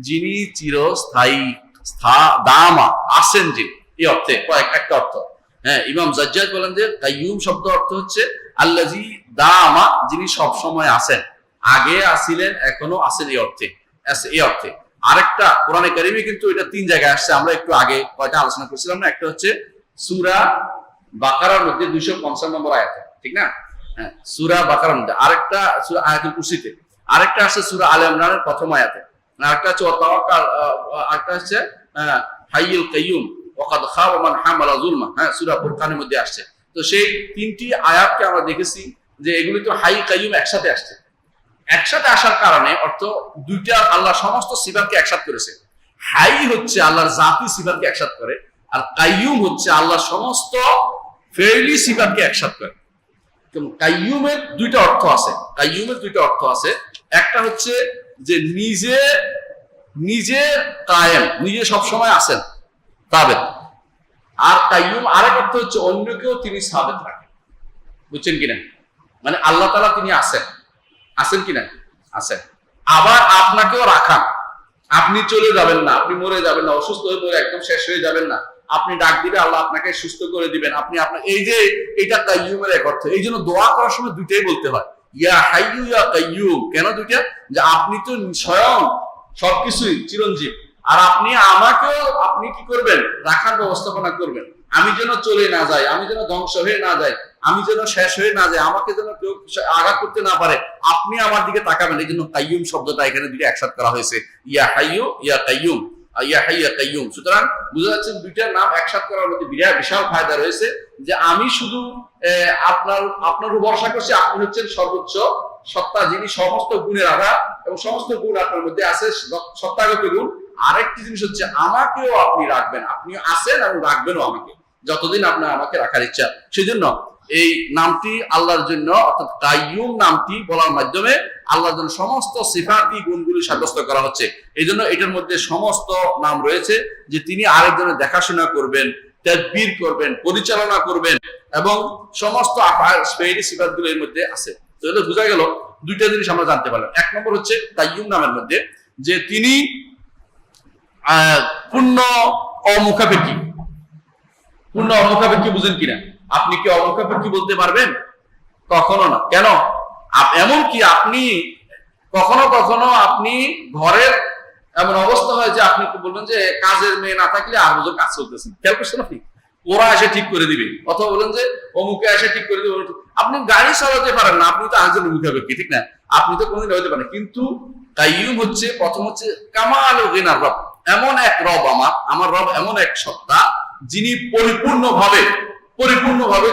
যিনি চিরস্থায়ী, দামা আসেন যিনি, এই অর্থে একটা অর্থ। হ্যাঁ, ইমাম জাজ্জাজ বলেন যে কাইয়ুম শব্দ অর্থ হচ্ছে আল্লাযী দামা, যিনি সব সময় আছেন, আগে আসিলেন এখনো আছেন, এই অর্থে, এই অর্থে। আরেকটা কোরআনে কারিমে কিন্তু এটা তিন জায়গায় আসছে, আমরা একটু আগে কয়টা আলোচনা করছিলাম না, একটা হচ্ছে সূরা বাকারার মধ্যে 250 নম্বর আয়াতে, ঠিক না? হ্যাঁ, সূরা বাকারার মধ্যে, আরেকটা সূরা আয়াতুল কুরসিতে, আরেকটা আছে সূরা আলে ইমরানের প্রথম আয়াতে, আরেকটা হচ্ছে ওয়াতাওয়াক্কাল, আরেকটা হচ্ছে হাইয়ুল কাইয়ুম ওয়াকাদ খাবা মান হামালা যুলমা, হ্যাঁ, সূরা ফুরকানের মধ্যে আসছে। তো সেই তিনটি আয়াতকে আমরা দেখেছি যে এগুলি তো হাই কাইয়ুম একসাথে আসছে। একসাথে আসার কারণে অর্থ দুইটা আল্লাহ সমস্ত সিফাতকে একসাথে করেছে। হাই হচ্ছে আল্লাহর জাতি সিফাতকে একসাথে করে, আর কাইয়ুম হচ্ছে আল্লাহ সমস্ত ফেইলি সিফাতকে একসাথে করে। কাইয়ুমের দুইটা অর্থ আছে, কাইয়ুমের দুইটা অর্থ আছে। একটা হচ্ছে যে নিজে নিজে কায়েম, নিজে সবসময় আছেন, সাবেত। আর কাইয়ুম আরেক অর্থ হচ্ছে অন্যকেও তিনি সাবেত রাখেন। বুঝছেন কিনা? মানে আল্লাহ তাআলা তিনি আছেন, আছেন কিনা? আছেন। আবার আপনাকেও রাখান, আপনি চলে যাবেন না, আপনি মরে যাবেন না, অসুস্থ হয়ে পড়ে একদম শেষ হয়ে যাবেন না, আপনি ডাক দিলে আল্লাহ আপনাকে সুস্থ করে দিবেন, আপনি আপনার, এই যে এটা কাইয়ুমের এক অর্থ। এই জন্য দোয়া করার সময় দুইটাই বলতে হয়, ইয়া হাইয়ু ইয়া কাইয়ুম। কেন দুইটা? যে আপনি তো স্বয়ং সবকিছুই চিরঞ্জীব, আর আপনি আমাকেও আপনি কি করবেন? রাখার ব্যবস্থাপনা করবেন, আমি যেন চলে না যাই, আমি যেন ধ্বংস হয়ে না যাই, আমি যেন শেষ হয়ে না যাই, আমাকে যেন কেউ আঘাত করতে না পারে, আপনি আমার দিকে তাকাবেন। এই জন্য কাইয়ুম শব্দটা এখানে দুইটা একসাথে করা হয়েছে, ইয়া হাইয়ু ইয়া কাইয়ুম, ইয়া হাইয়ু ইয়া কাইয়ুম। সুতরাং বুঝা যাচ্ছে দুইটার নাম একসাথে করার মধ্যে বিশাল ফায়দা রয়েছে, যে আমি শুধু আপনার উপর ভরসা করছি, আপনি হচ্ছেন সর্বোচ্চ সত্তা, যিনি সমস্ত গুণের আধার, এবং সমস্ত গুণ আপনার মধ্যে আছে, সত্তাগত গুণ। আরেকটি জিনিস হচ্ছে আমাকেও আপনি রাখবেন, আপনি আছেন এবং রাখবেনও আমাকে, যতদিন আপনার আমাকে রাখার ইচ্ছা। সেজন্য এই নামটি আল্লাহর জন্য, অর্থাৎ কাইয়ুম নামটি বলার মাধ্যমে আল্লাহর জন্য সমস্ত সিফাতি গুণগুলি সাব্যস্ত করা হচ্ছে। এই জন্য এটার মধ্যে সমস্ত নাম রয়েছে, যে তিনি আরেকজনের দেখাশোনা করবেন, তাদবীর করবেন, পরিচালনা করবেন, এবং সমস্ত সিফাতগুলো এর মধ্যে আছে। তো এটা বোঝা গেল, দুইটা জিনিস আমরা জানতে পারলাম। এক নম্বর হচ্ছে কাইয়ুম নামের মধ্যে যে তিনি পূর্ণ অমুখাপেক্ষী। পূর্ণ অমুখাপেক্ষী বুঝেন কিনা? আপনি কি অমুখাপেক্ষী বলতে পারবেন? কখনো না। কেন? এমনকি আপনি কখনো কখনো আপনি ঘরের এমন অবস্থা হয় যে আপনি বলবেন যে কাজের মেয়ে না থাকলে আর বুঝো কাজ চলতেছে, খেয়াল করছেন আপনি? ওরা এসে ঠিক করে দিবে, অথবা বলেন যে অমুকে এসে ঠিক করে দিবে। আপনি গাড়ি চালাতে পারেন না, আপনি তো আরেকজন মুখাপেক্ষী, ঠিক না? আপনি তো কোনোদিন হইতে পারেন, কিন্তু কাইয়ুম হচ্ছে প্রথম হচ্ছে কামাল ও গিনার রব, এমন এক রব আমার রব এমন এক সত্তা যিনি পরিপূর্ণভাবে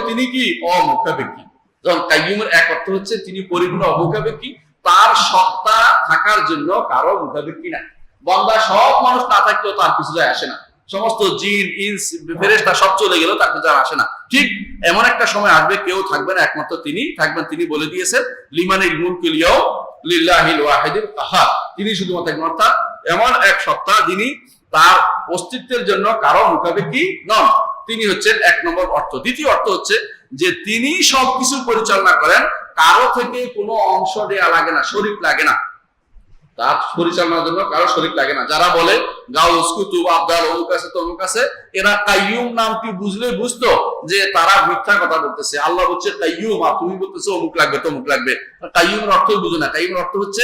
তিনি কি অমুখাপেক্ষী। যখন কাইয়ুমের এক অর্থ হচ্ছে তিনি পরিপূর্ণ অমুখাপেক্ষী, তার সত্তা থাকার জন্য কারো মুখাপেক্ষী না। বান্দা সব মানুষ না থাকলেও তার কিছু যায় আসে না, সমস্ত জিন ইনস ফেরেশতা সব চলে গেলেও তার কিছু আসে না। ঠিক এমন একটা সময় আসবে কেউ থাকবে না, একমাত্র তিনি থাকবেন। তিনি বলে দিয়েছেন লিমানিল মুলকুল ইয়াউম লিল্লাহিল ওয়াহিদিল কাহার, তিনি শুধুমাত্র একজন, অর্থাৎ এমন এক সত্তা যিনি তার অস্তিত্বের জন্য কারো মুখাপেক্ষী নন। তিনি হচ্ছেন এক নম্বর অর্থ। দ্বিতীয় অর্থ হচ্ছে যে তিনি সবকিছু পরিচালনা করেন, কারো থেকে কোনো অংশ দেয়া লাগে না, শরীক লাগে না, তার পরিচালনার জন্য কারো শরীক লাগে না। যারা বলে গাউস কুতুব আবদাল অমুক আছে তমুক আছে, এরা কাইয়ুম নামটি বুঝলে বুঝতো যে তারা মিথ্যা কথা বলতেছে। আল্লাহ বলছে কাইয়ুম, আর তুমি বলতেছো অমুক লাগবে তমুক লাগবে। কাইয়ুমের অর্থ বুঝো না। কাইয়ুমের অর্থ হচ্ছে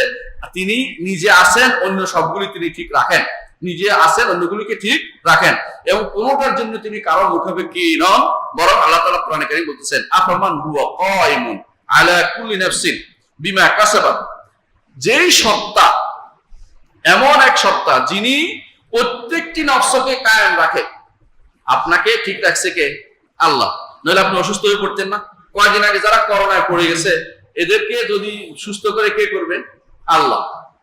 তিনি নিজে আছেন, অন্য সবগুলি তিনি ঠিক রাখেন, নিজে আছেন, অন্যগুলিকে ঠিক রাখেন, এবং কোনোটার জন্য তিনি কারো মুখাপেক্ষী নন। বরং আল্লাহ তাআলা কোরআনে কারীম বলতেছেন আফামান হুয়া কায়িমুন আলা কুল্লি নাফসিন বিমা কাসাবাত, যেই সত্তা, এমন এক সত্তা যিনি প্রত্যেকটি নফসকে কায়েম রাখে। আপনাকে ঠিক রাখছে কে? আল্লাহ। নইলে আপনি অসুস্থ হয়ে পড়তেন না। কয়েকদিন আগে যারা করোনায় পড়ে গেছে, এদেরকে যদি সুস্থ করে কে করবেন? আল্লাহ।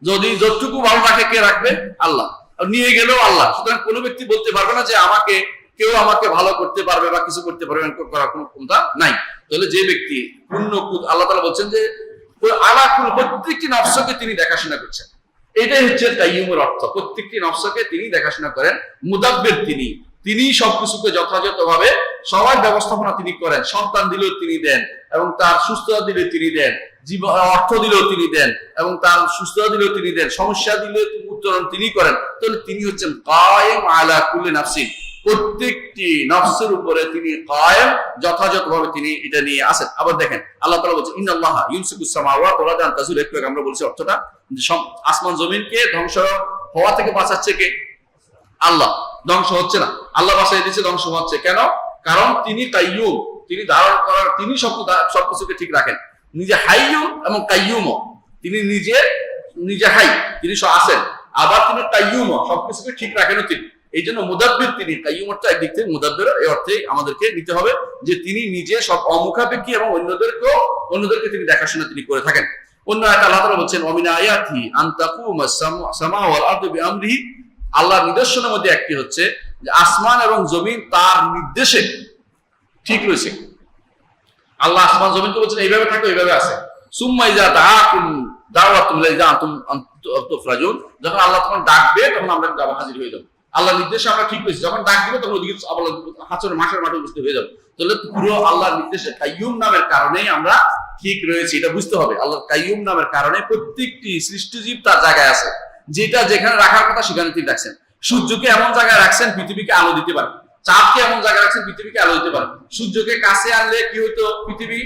যদি যতটুকু ভালো রাখে কে রাখবে? আল্লাহ। নিয়ে গেলেও আল্লাহ। সুতরাং কোনো ব্যক্তি বলতে পারবে না যে কেউ আমাকে ভালো করতে পারবে বা কিছু করতে পারবে, করার কোনো ক্ষমতা নাই। তাহলে যে ব্যক্তি আল্লাহ তাআলা বলছেন যে প্রত্যেকটি নফসকে তিনি দেখাশোনা করছেন, এটাই হচ্ছে কাইয়ুমের অর্থ। প্রত্যেকটি নফসকে তিনি দেখাশোনা করেন। মুদাব্বির তিনি সবকিছুকে যথাযথভাবে সবার ব্যবস্থাপনা তিনি করেন। সন্তান দিলেও তিনি দেন, এবং তার সুস্থতা দিলে তিনি দেন, জীবন অর্থ দিলেও তিনি দেন, এবং তার সুস্থতা দিলেও তিনি দেন, সমস্যা দিলে উত্তরণ তিনি করেন। তাহলে তিনি হচ্ছেন কায়েম আলা কুল্লি নাফসিন, প্রত্যেকটি নফসের উপরে তিনি কায়েম, যথাযথভাবে তিনি এটা নিয়ে আসেন। আবার দেখেন আল্লাহ তাআলা বলছেন ইন্নাল্লাহা ইউমসিকুস সামাওয়াতি ওয়াল আরদা আন তাজুলা, একটু আমরা বলছি অর্থটা, আসমান জমিনকে ধ্বংস হওয়া থেকে বাঁচাচ্ছে কে? আল্লাহ। ধ্বংস হচ্ছে না, আল্লাহ বাঁচিয়ে দিচ্ছে, ধ্বংস হচ্ছে কেন? কারণ তিনি কাইয়ুম, তিনি ধারণ করার, তিনি সবকিছুকে ঠিক রাখেন। নিজে হাইয়ুম এবং কাইয়ুমও, তিনি নিজে হাই, তিনি আছেন, আবার তিনি কাইয়ুমও, সবকিছুকে ঠিক রাখেনও তিনি। এই জন্য মুদাব্বির তিনি। কাইয়ুম অর্থ একদিক থেকে মুদাব্বির, এই অর্থে আমাদেরকে নিতে হবে যে তিনি নিজে সব অমুখাপেক্ষী এবং অন্যদেরকে তিনি দেখাশোনা তিনি করে থাকেন। অন্য আয়াতে আল্লাহ তাআলা বলছেন ওয়া মিন আয়াতিহি আন তাকুমাস সামাউ ওয়াল আরদু বিআমরিহি, আল্লাহর নিদর্শনের মধ্যে একটি হচ্ছে যে আসমান এবং জমিন তার নির্দেশে ঠিক রয়েছে। আল্লাহ আসমান জমিনকে বলছেন এইভাবে থাকো, এইভাবে আছে। সুম্মা ইযা দাআকুম দাওয়াতুম লাইযা আনতুম তুফরাজুন, যখন আল্লাহ তখন ডাকবে তখন আমরা হাজির হয়ে যাব। আল্লাহর নির্দেশে আমরা ঠিক রয়েছি, যখন ডাক দিবে তখন ওদিকে আবার হাসরের মাঠের মাঠে উপস্থিত হয়ে যাব। তাহলে পুরো আল্লাহর নির্দেশে কাইয়ুম নামের কারণেই আমরা ঠিক রয়েছি, এটা বুঝতে হবে। আল্লাহর কাইয়ুম নামের কারণে প্রত্যেকটি সৃষ্টিজীব তার জায়গায় আছে, যেটা যেখানে রাখার কথা সেখানে তিনি রাখছেন। সূর্যকে এমন জায়গায় রাখছেন পৃথিবীকে আলো দিতে পারে, চাঁদকে এমন জায়গায় রাখছেন পৃথিবীকে আলো দিতে পারে। সূর্যকে কাছে আনলে কি হইতো? পৃথিবী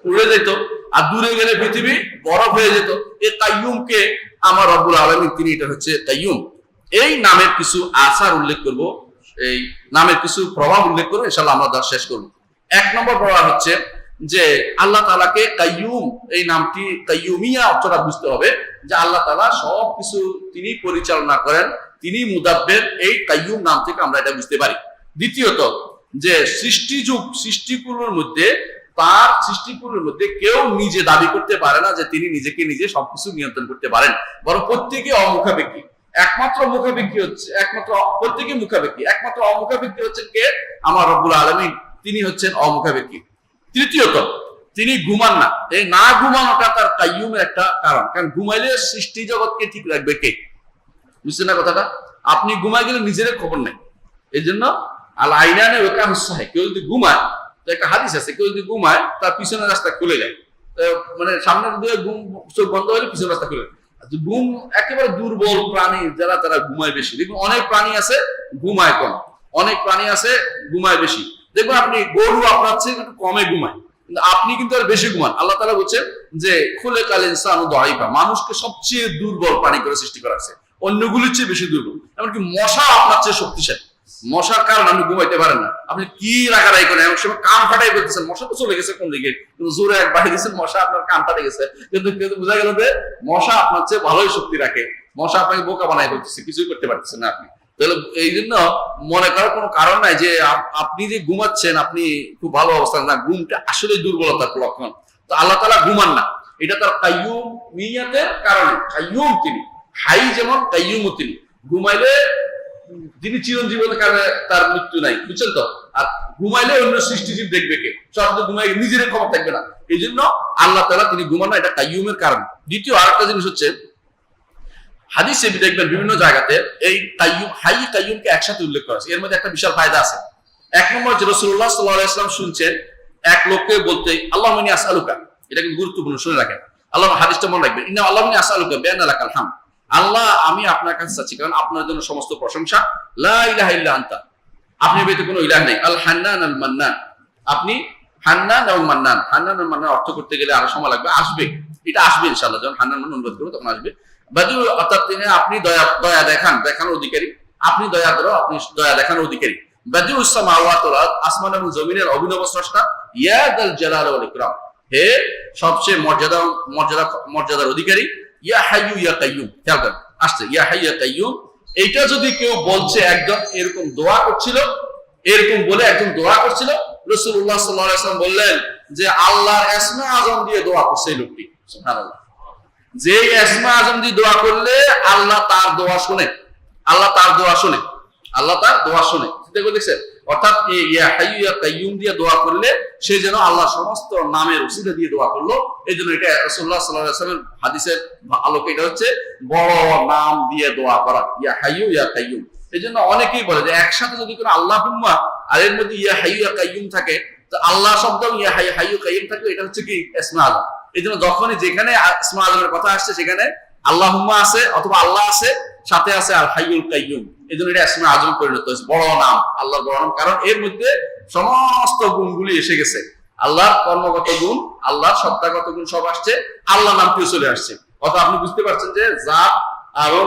উড়ে যেত, আর দূরে গেলে পৃথিবী বরফ হয়ে যেত। এই কাইয়ুমকে আমার রব্বুল আলামিন, তিনি এটা হচ্ছে কাইয়ুম। এই নামের কিছু আসার উল্লেখ করব, এই নামের কিছু প্রভাব উল্লেখ করবো, ইনশাআল্লাহ আমরা দর্শ শেষ করব। এক নম্বর প্রভাব হচ্ছে যে আল্লাহ তাআলাকে কাইয়ুম, এই নামটি কাইয়ুমিয়া অর্থটা বুঝতে হবে যে আল্লাহ তাআলা সবকিছু তিনি পরিচালনা করেন, তিনি মুদাব্বির। এই কাইয়ুম নাম থেকে আমরা এটা বুঝতে পারি। দ্বিতীয়ত যে সৃষ্টিকুলের মধ্যে কেউ নিজে দাবি করতে পারে না যে তিনি নিজেকে নিজে সবকিছু নিয়ন্ত্রণ করতে পারেন, বরং প্রত্যেকে অমুখাপেক্ষী। প্রত্যেকে মুখাপেক্ষী, একমাত্র অমুখাপেক্ষী হচ্ছেন কে? আমার রব্বুল আলামিন, তিনি হচ্ছেন অমুখাপেক্ষী। তৃতীয়ত তিনি ঘুমান না। এই না ঘুমানোটা তার কাইয়ুমের একটা কারণ, কারণ ঘুমাইলে সৃষ্টি জগৎকে ঠিক রাখবে কে? বুঝছেন না কথাটা? আপনি ঘুমাই গেলে নিজের খবর নেই। এই জন্য আল আইনানে ওকা হুসাহে, কেউ যদি ঘুমায়, তো একটা হাদিস আছে, কেউ যদি ঘুমায় তার পিছনের রাস্তা খুলে যায়, মানে সামনের দিকে চোখ বন্ধ হলে পিছনের রাস্তা খুলে যায়। ঘুম একেবারে দুর্বল প্রাণী যারা, তারা ঘুমায় বেশি। দেখুন অনেক প্রাণী আছে ঘুমায় কম, অনেক প্রাণী আছে ঘুমায় বেশি। দেখুন আপনি গরু আপনার চেয়ে একটু কমে ঘুমায়, কিন্তু আপনি কিন্তু আর বেশি ঘুমান। আল্লাহ তাআলা বলছেন যে খুলিকাল ইনসানু দাঈফা, মানুষকে সবচেয়ে দুর্বল প্রাণী করে সৃষ্টি করা হয়েছে, অন্যগুলির চেয়ে বেশি দুর্বল। এমনকি মশা আপনার চেয়ে শক্তিশালী। মশার কারণে আপনি ঘুমাইতে পারেন না, আপনি কি রাগারাগি করেন, এমন সময় কান ফাটাই ফেলতেছেন, মশা তো চলে গেছে কোন দিকে, কিন্তু জোরে এক বাড়ি দিচ্ছেন, মশা আপনার কান ফাটে গেছে, কিন্তু বোঝা গেল যে মশা আপনার চেয়ে ভালোই শক্তি রাখে, মশা আপনাকে বোকা বানাই ফেলতেছে, কিছুই করতে পারতেছেন না আপনি। তাহলে এই জন্য মনে করার কোনো কারণ নাই যে আপনি যে ঘুমাচ্ছেন আপনি খুব ভালো অবস্থা না, ঘুমটা আসলে দুর্বলতার লক্ষণ। তো আল্লাহ তাআলা ঘুমান না, এটা তার কাইয়ুমিয়াতের কারণে। কাইয়ুম তিনি, হাই যেমন কাইয়ুমও তিনি। ঘুমাইলে যিনি চিরঞ্জীবনের কারণে তার মৃত্যু নাই, বুঝছেন তো। আর ঘুমাইলে অন্য সৃষ্টিজীব দেখবে কে, সব ঘুমাই নিজের ক্ষমতা থাকবে না। এই জন্য আল্লাহ তাআলা তিনি ঘুমান না, এটা কাইয়ুমের কারণ। দ্বিতীয় আরেকটা জিনিস হচ্ছে, হাদিসে দেখবেন বিভিন্ন জায়গাতে এই কাইয়ুম, হাই কাইয়ুমকে একসাথে উল্লেখ করা আছে। এর মধ্যে একটা বিশাল ফায়দা আছে। এক নম্বর যে রাসূলুল্লাহ সাল্লাল্লাহু আলাইহি ওয়াসাল্লাম শুনছেন এক লোককে বলতে, আল্লাহুম্মা ইন্নী আসআলুকা, এটা কিন্তু গুরুত্বপূর্ণ, শুনে রাখেন, আল্লাহ হাদিসটা মনে রাখবেন, ইন্না আল্লাহুম্মা ইন্নী আসআলুকা বিআন্না লাকাল হামদ, আল্লাহ আমি আপনার কাছে চাচ্ছি, কারণ আপনার জন্য সমস্ত প্রশংসা, লা ইলাহা ইল্লা আনতা, আপনি ব্যতীত কোনো ইলাহ নেই, আল হান্নান আল মান্নান, আপনি হান্নান এবং মান্নান। হান্নান এবং মান্নান অর্থ করতে গেলে আরো সময় লাগবে, আসবে, এটা আসবে ইনশাআল্লাহ, যখন হান্নান মান্নান অনুবাদ করব তখন আসবে। বাদিউ, অর্থাৎ তিনি আপনি দয়া দেখানোর অধিকারী, আপনি দয়া করো, আপনি দয়া দেখানোর অধিকারী। বাদিউস সামাওয়াতি ওয়াল আরদ, আসমান এবং জমিনের অভিনব স্রষ্টা, ইয়া দাল জালাল ওয়াল ইকরাম, হে সবচেয়ে মর্যাদার অধিকারী, ইয়া হাইয়ু ইয়া কাইয়ুম, খেয়াল করেন আসছে ইয়া হাইয়ু ইয়া কাইয়ুম। এইটা যদি কেউ বলছে, একজন এরকম দোয়া করছিল, এরকম বলে একজন দোয়া করছিল, রাসূলুল্লাহ সাল্লাল্লাহু আলাইহি ওয়াসাল্লাম বললেন যে আল্লাহর ইসমে আযম দিয়ে দোয়া করছে এই লোকটি, সুবহানাল্লাহ। যে ইসমে আযম দিয়ে দোয়া করলে আল্লাহ তার দোয়া শুনে, আল্লাহ তার দোয়া শুনে, আল্লাহ তার দোয়া শুনে, দেখো দেখছেন। অর্থাৎ ইয়া হাইয়ু ইয়া কাইয়ুম দিয়ে দোয়া করলে সে যেন আল্লাহ সমস্ত নামের ওসিলা দিয়ে দোয়া করলো। এই জন্য এটা রাসূলুল্লাহ সাল্লাল্লাহু আলাইহি ওয়াসাল্লামের হাদিসের আলোকে এটা হচ্ছে বড় নাম দিয়ে দোয়া করা, ইয়া হাইয়ু ইয়া কাইয়ুম। এই জন্য অনেকেই বলে যে একসাথে যদি কোনো আল্লাহুম্মা আর এর মধ্যে ইয়া হাইয়ু ইয়া কাইয়ুম থাকে, তো আল্লাহ শব্দ ইয়া হাইয়ু কাইয়ুম থাকে, এটা হচ্ছে কি ইসমে আযম। এই জন্য যখনই যেখানে ইসমে আযমের কথা আসছে সেখানে আল্লাহুম্মা আছে অথবা আল্লাহ আছে, সাথে আছে আল হাইয়ুল কাইয়ুম। এই জন্য এটা ইসমে আযম পরিণত হয়েছে, বড় নাম, আল্লাহর বড় নাম, কারণ এর মধ্যে সমস্ত গুণগুলি এসে গেছে। আল্লাহর কর্মগত গুণ, আল্লাহর সত্তাগত গুণ সব আসছে, আল্লাহ নামটিও চলে আসছে। অর্থাৎ আপনি বুঝতে পারছেন যে জাত এবং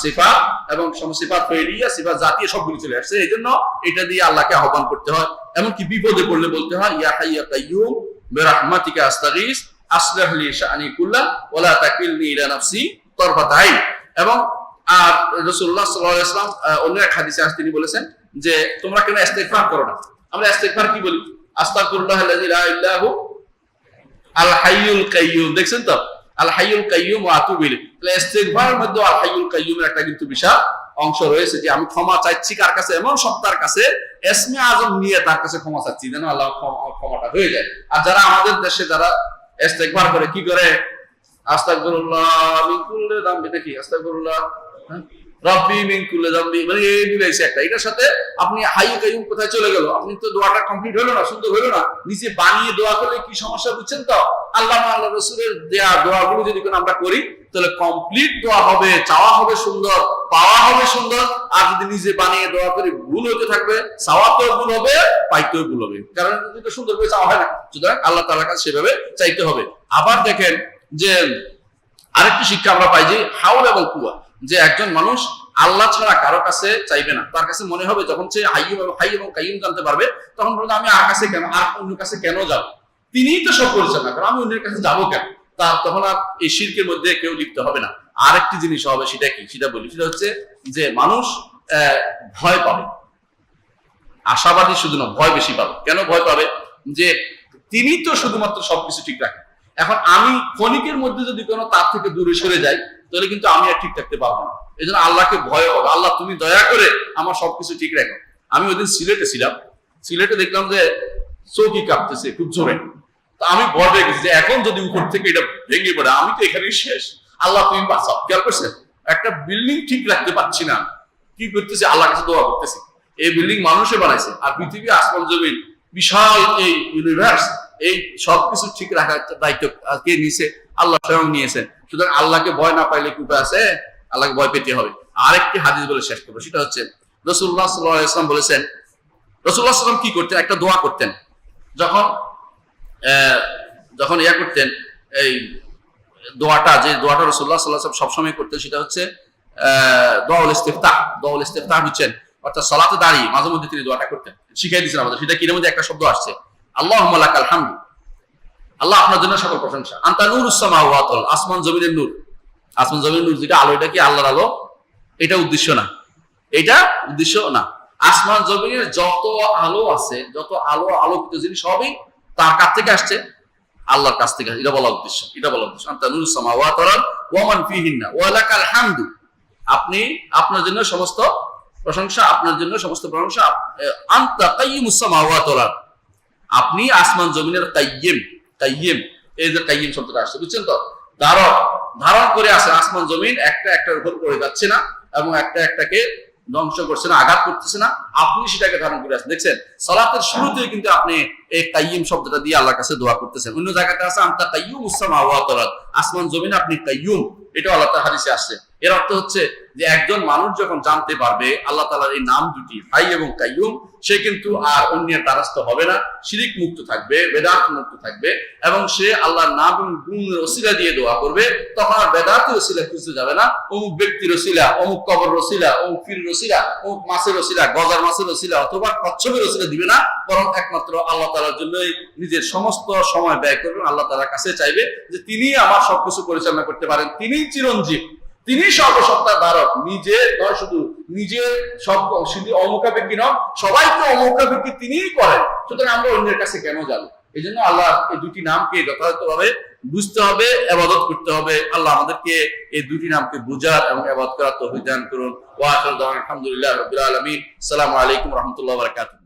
সিফাত এবং সিফাত ফেলিয়া, সিফাত জাতীয় সবগুলি চলে আসছে। এই জন্য এটা দিয়ে আল্লাহকে আহ্বান করতে হয়। এমনকি বিপদে পড়লে বলতে হয় ইয়া হাইয়ু ইয়া কাইয়ুম বিরাহমাতিকা আস্তাগীস আসলিহ লি শা'নি কুল্লা ওয়া লা তাকিলনি ইলা নাফসি তারফাত আইন। এবং আর রাসূলুল্লাহ সাল্লাল্লাহু আলাইহি ওয়াসাল্লাম অন্য এক হাদিসে তিনি বলেছেন যে তোমরা কেন ইস্তেগফার করো না। আমরা ইস্তেগফার কি বলি? আস্তাগফিরুল্লাহাল্লাযী লা ইলাহা ইল্লা হু আল হাইয়ুল কাইয়ুম, দেখছেন তো, আল হাইয়ুল কাইয়ুম ওয়া আতুবু ইলাইহি। তাহলে ইস্তেগফারের মধ্যে আল হাইয়ুল কাইয়ুমের একটা কিন্তু বিশাল অংশ রয়েছে, যে আমি ক্ষমা চাইছি কার কাছে? এমন সত্তার কাছে, ইসমে আযম নিয়ে তার কাছে ক্ষমা চাচ্ছি, যেন আল্লাহ ক্ষমাটা হয়ে যায়। আর যারা আমাদের দেশে যারা ইস্তেগফার করে কি করে? আস্তাগফিরুল্লাহ মিন কুল্লি যামবি, নাকি আস্তাগফিরুল্লাহ রাব্বি মিন কুল্লি যামবি, মানে এই মিলাইছে একটা, এটার সাথে আপনি হাইয়ু কাইয়ুম কোথায় চলে গেল? আপনি তো দোয়াটা কমপ্লিট হলো না, সুন্দর হলো না। নিচে বানিয়ে দোয়া করলে কি সমস্যা বুঝছেন তো? আল্লাহ রাসূলের দেয়া দোয়াগুলো যদি কোনো আমরা করি তাহলে কমপ্লিট দোয়া হবে, চাওয়া হবে সুন্দর, পাওয়া হবে সুন্দর। আর যদি নিজে বানিয়ে দোয়া করি ভুল হতে থাকবে, চাওয়াতেও ভুল হবে, পাইতেও ভুল হবে, কারণ এটা সুন্দর করে চাওয়া হয় না। সুতরাং আল্লাহ তাআলার কাছে সেভাবে চাইতে হবে। আবার দেখেন যে আরেকটি শিক্ষা আমরা পাই যে হাউল এবং কুয়া, যে একজন মানুষ আল্লাহ ছাড়া কারো কাছে চাইবে না। তার কাছে মনে হবে যখন সে হাই এবং কাইয়ুম জানতে পারবে, তখন বলবে আমি আর কাছে কেন, আর অন্য কাছে কেন যাব? তিনিই তো সব করেছেন না, কারণ আমি অন্যের কাছে যাবো কেন? তার তখন আর এই শিরকের মধ্যে কেউ লিপ্ত হবে না। আরেকটি জিনিস হবে, সেটা কি? সেটা বলি, সেটা হচ্ছে যে মানুষ ভয় পাবে। আশাবাদী শুধু না, ভয় বেশি পাবে। কেন ভয় পাবে? যে তিনি তো শুধুমাত্র সবকিছু ঠিক রাখেন। এখন আমি ক্ষণিকের মধ্যে যদি কোনো তার থেকে দূরে সরে যাই, তাহলে কিন্তু আমি আর ঠিক থাকতে পারবো না। এই জন্য আল্লাহকে ভয় পাবো, আল্লাহ তুমি দয়া করে আমার সবকিছু ঠিক রাখো। আমি ওই দিন সিলেটে ছিলাম, সিলেটে দেখলাম যে চৌকি কাঁপতেছে খুব জোরে। তা আমি ভয় পেয়ে গেছি যে এখন যদি উপর থেকে এটা ভেঙে পড়ে আমি তো এখানেই শেষ, আল্লাহ তুমি বাঁচাও। খেয়াল করছেন? একটা বিল্ডিং ঠিক রাখতে পারছি না, কি করতেছি? আল্লাহর কাছে দোয়া করতেছি। এই বিল্ডিং মানুষে বানাইছে, আর পৃথিবী, আসমান, জমিন, বিশাল এই ইউনিভার্স, এই সবকিছু ঠিক রাখার দায়িত্ব কে নিয়েছে? আল্লাহ স্বয়ং নিয়েছেন। সুতরাং আল্লাহকে ভয় না পাইলে কি উপায় আছে? আল্লাহকে ভয় পেতে হবে। আরেকটি হাদিস বলে শেষ করবো, সেটা হচ্ছে রাসূলুল্লাহ সাল্লাল্লাহু আলাইহি ওয়াসাল্লাম বলেছেন, রাসূলুল্লাহ সাল্লাল্লাহু আলাইহি ওয়াসাল্লাম কি করতেন? একটা দোয়া করতেন যখন ইয়া করতেন, এই দোয়াটা, যে দোয়াটা রাসূলুল্লাহ সাল্লাল্লাহু আলাইহি ওয়াসাল্লাম সবসময় করতেন, সেটা হচ্ছে দোয়াউল ইস্তিফতাহ। দোয়াউল ইস্তিফতাহ হচ্ছেন অর্থাৎ সালাতে দাঁড়িয়ে মাঝে মধ্যে তিনি দোয়াটা করতেন, শিখাই দিয়েছেন আমাদের। সেটা কিনের মধ্যে একটা শব্দ আসছে, আল্লাহুম্মা লাকাল হামদু, আল্লাহ আপনার জন্য সকল প্রশংসা। আনতা নূরুস সামাওয়াতি ওয়াল আরদ, আসমান জমিনের নূর। আসমান জমিনের নূর যেটা আলো, এটা কি আল্লাহর আলো? এটা উদ্দেশ্য না, এটা উদ্দেশ্য না। আসমান জমিনের যত আলো আছে, যত আলো আলোকিত জিনিস সবই তার কাছ থেকে আসছে, আল্লাহর কাছ থেকে। এটা বলা উদ্দেশ্য, এটা বলা উদ্দেশ্য। আনতা নূরুস সামাওয়াতি ওয়াল আরদ ওয়া মান ফিহিন্না ওয়া লাকাল হামদু, আপনি, আপনার জন্য সমস্ত প্রশংসা, আপনার জন্য সমস্ত প্রশংসা। আনতা কাইয়্যিমুস সামাওয়াতি ওয়াল আরদ, আপনি আসমান জমিনের কাইয়্যিম। কাইয়্যিম, এই যে কাইয়্যিম শব্দটা আসছে, বুঝছেন তো? ধারক, ধারণ করে আসে আসমান জমিন, একটা একটার উপর পড়ে যাচ্ছে না এবং একটা একটাকে ধ্বংস করছে না, আঘাত করতেছে না, আপনি সেটাকে ধারণ করে আসেন। দেখছেন সালাতের শুরুতেই কিন্তু আপনি এই কাইয়্যিম শব্দটা দিয়ে আল্লাহর কাছে দোয়া করতেছেন। অন্য জায়গাতে আছে আনতা কাইয়্যুমুস সামাওয়াতি ওয়াল আরদ, আসমান জমিন আপনি কাইয়্যুম, এটা আল্লাহ তাআলার হাদিসে আসছে। এর অর্থ হচ্ছে যে একজন মানুষ যখন জানতে পারবে আল্লাহ তাআলার এই নাম দুটি হাই এবং কাইয়্যুম, সে কিন্তু আর অন্যের দ্বারস্থ হবে না, শিরিক মুক্ত থাকবে, বেদাত মুক্ত থাকবে, এবং সে আল্লাহর নাম এবং গুণের ওসিলা দিয়ে দোয়া করবে। তখন আর বেদাতের ওসিলা খুঁজতে যাবে না, অমুক ব্যক্তির ওসিলা, অমুক কবর ওসিলা, অমুক পীর ওসিলা, অমুক মাছের ওসিলা, গজার মাছের ওসিলা অথবা কচ্ছপের ওসিলা দিবে না, বরং একমাত্র আল্লাহ তাআলার জন্যই নিজের সমস্ত সময় ব্যয় করবেন। আল্লাহ তাআলার কাছে চাইবে যে তিনি আমার সবকিছু পরিচালনা করতে পারেন, তিনি চিরঞ্জীব, তিনি সর্বসত্তার ধারক, নিজে নয়, শুধু নিজে সব, শুধু অমুখাপেক্ষী নয়, সবাইকে অমুখাপেক্ষী তিনিই করেন। সুতরাং আমরা অন্যের কাছে কেন যাবো? এই জন্য আল্লাহ এই দুটি নামকে যথাযথভাবে বুঝতে হবে, ইবাদত করতে হবে। আল্লাহ আমাদেরকে এই দুটি নামকে বুঝার এবং ইবাদত করার তৌফিক দান করুন। ওয়া আখিরু দাওয়ানা আলহামদুলিল্লাহি রাব্বিল আলামিন। আসসালামু আলাইকুম ওয়া রাহমাতুল্লাহি ওয়া বারাকাতুহু।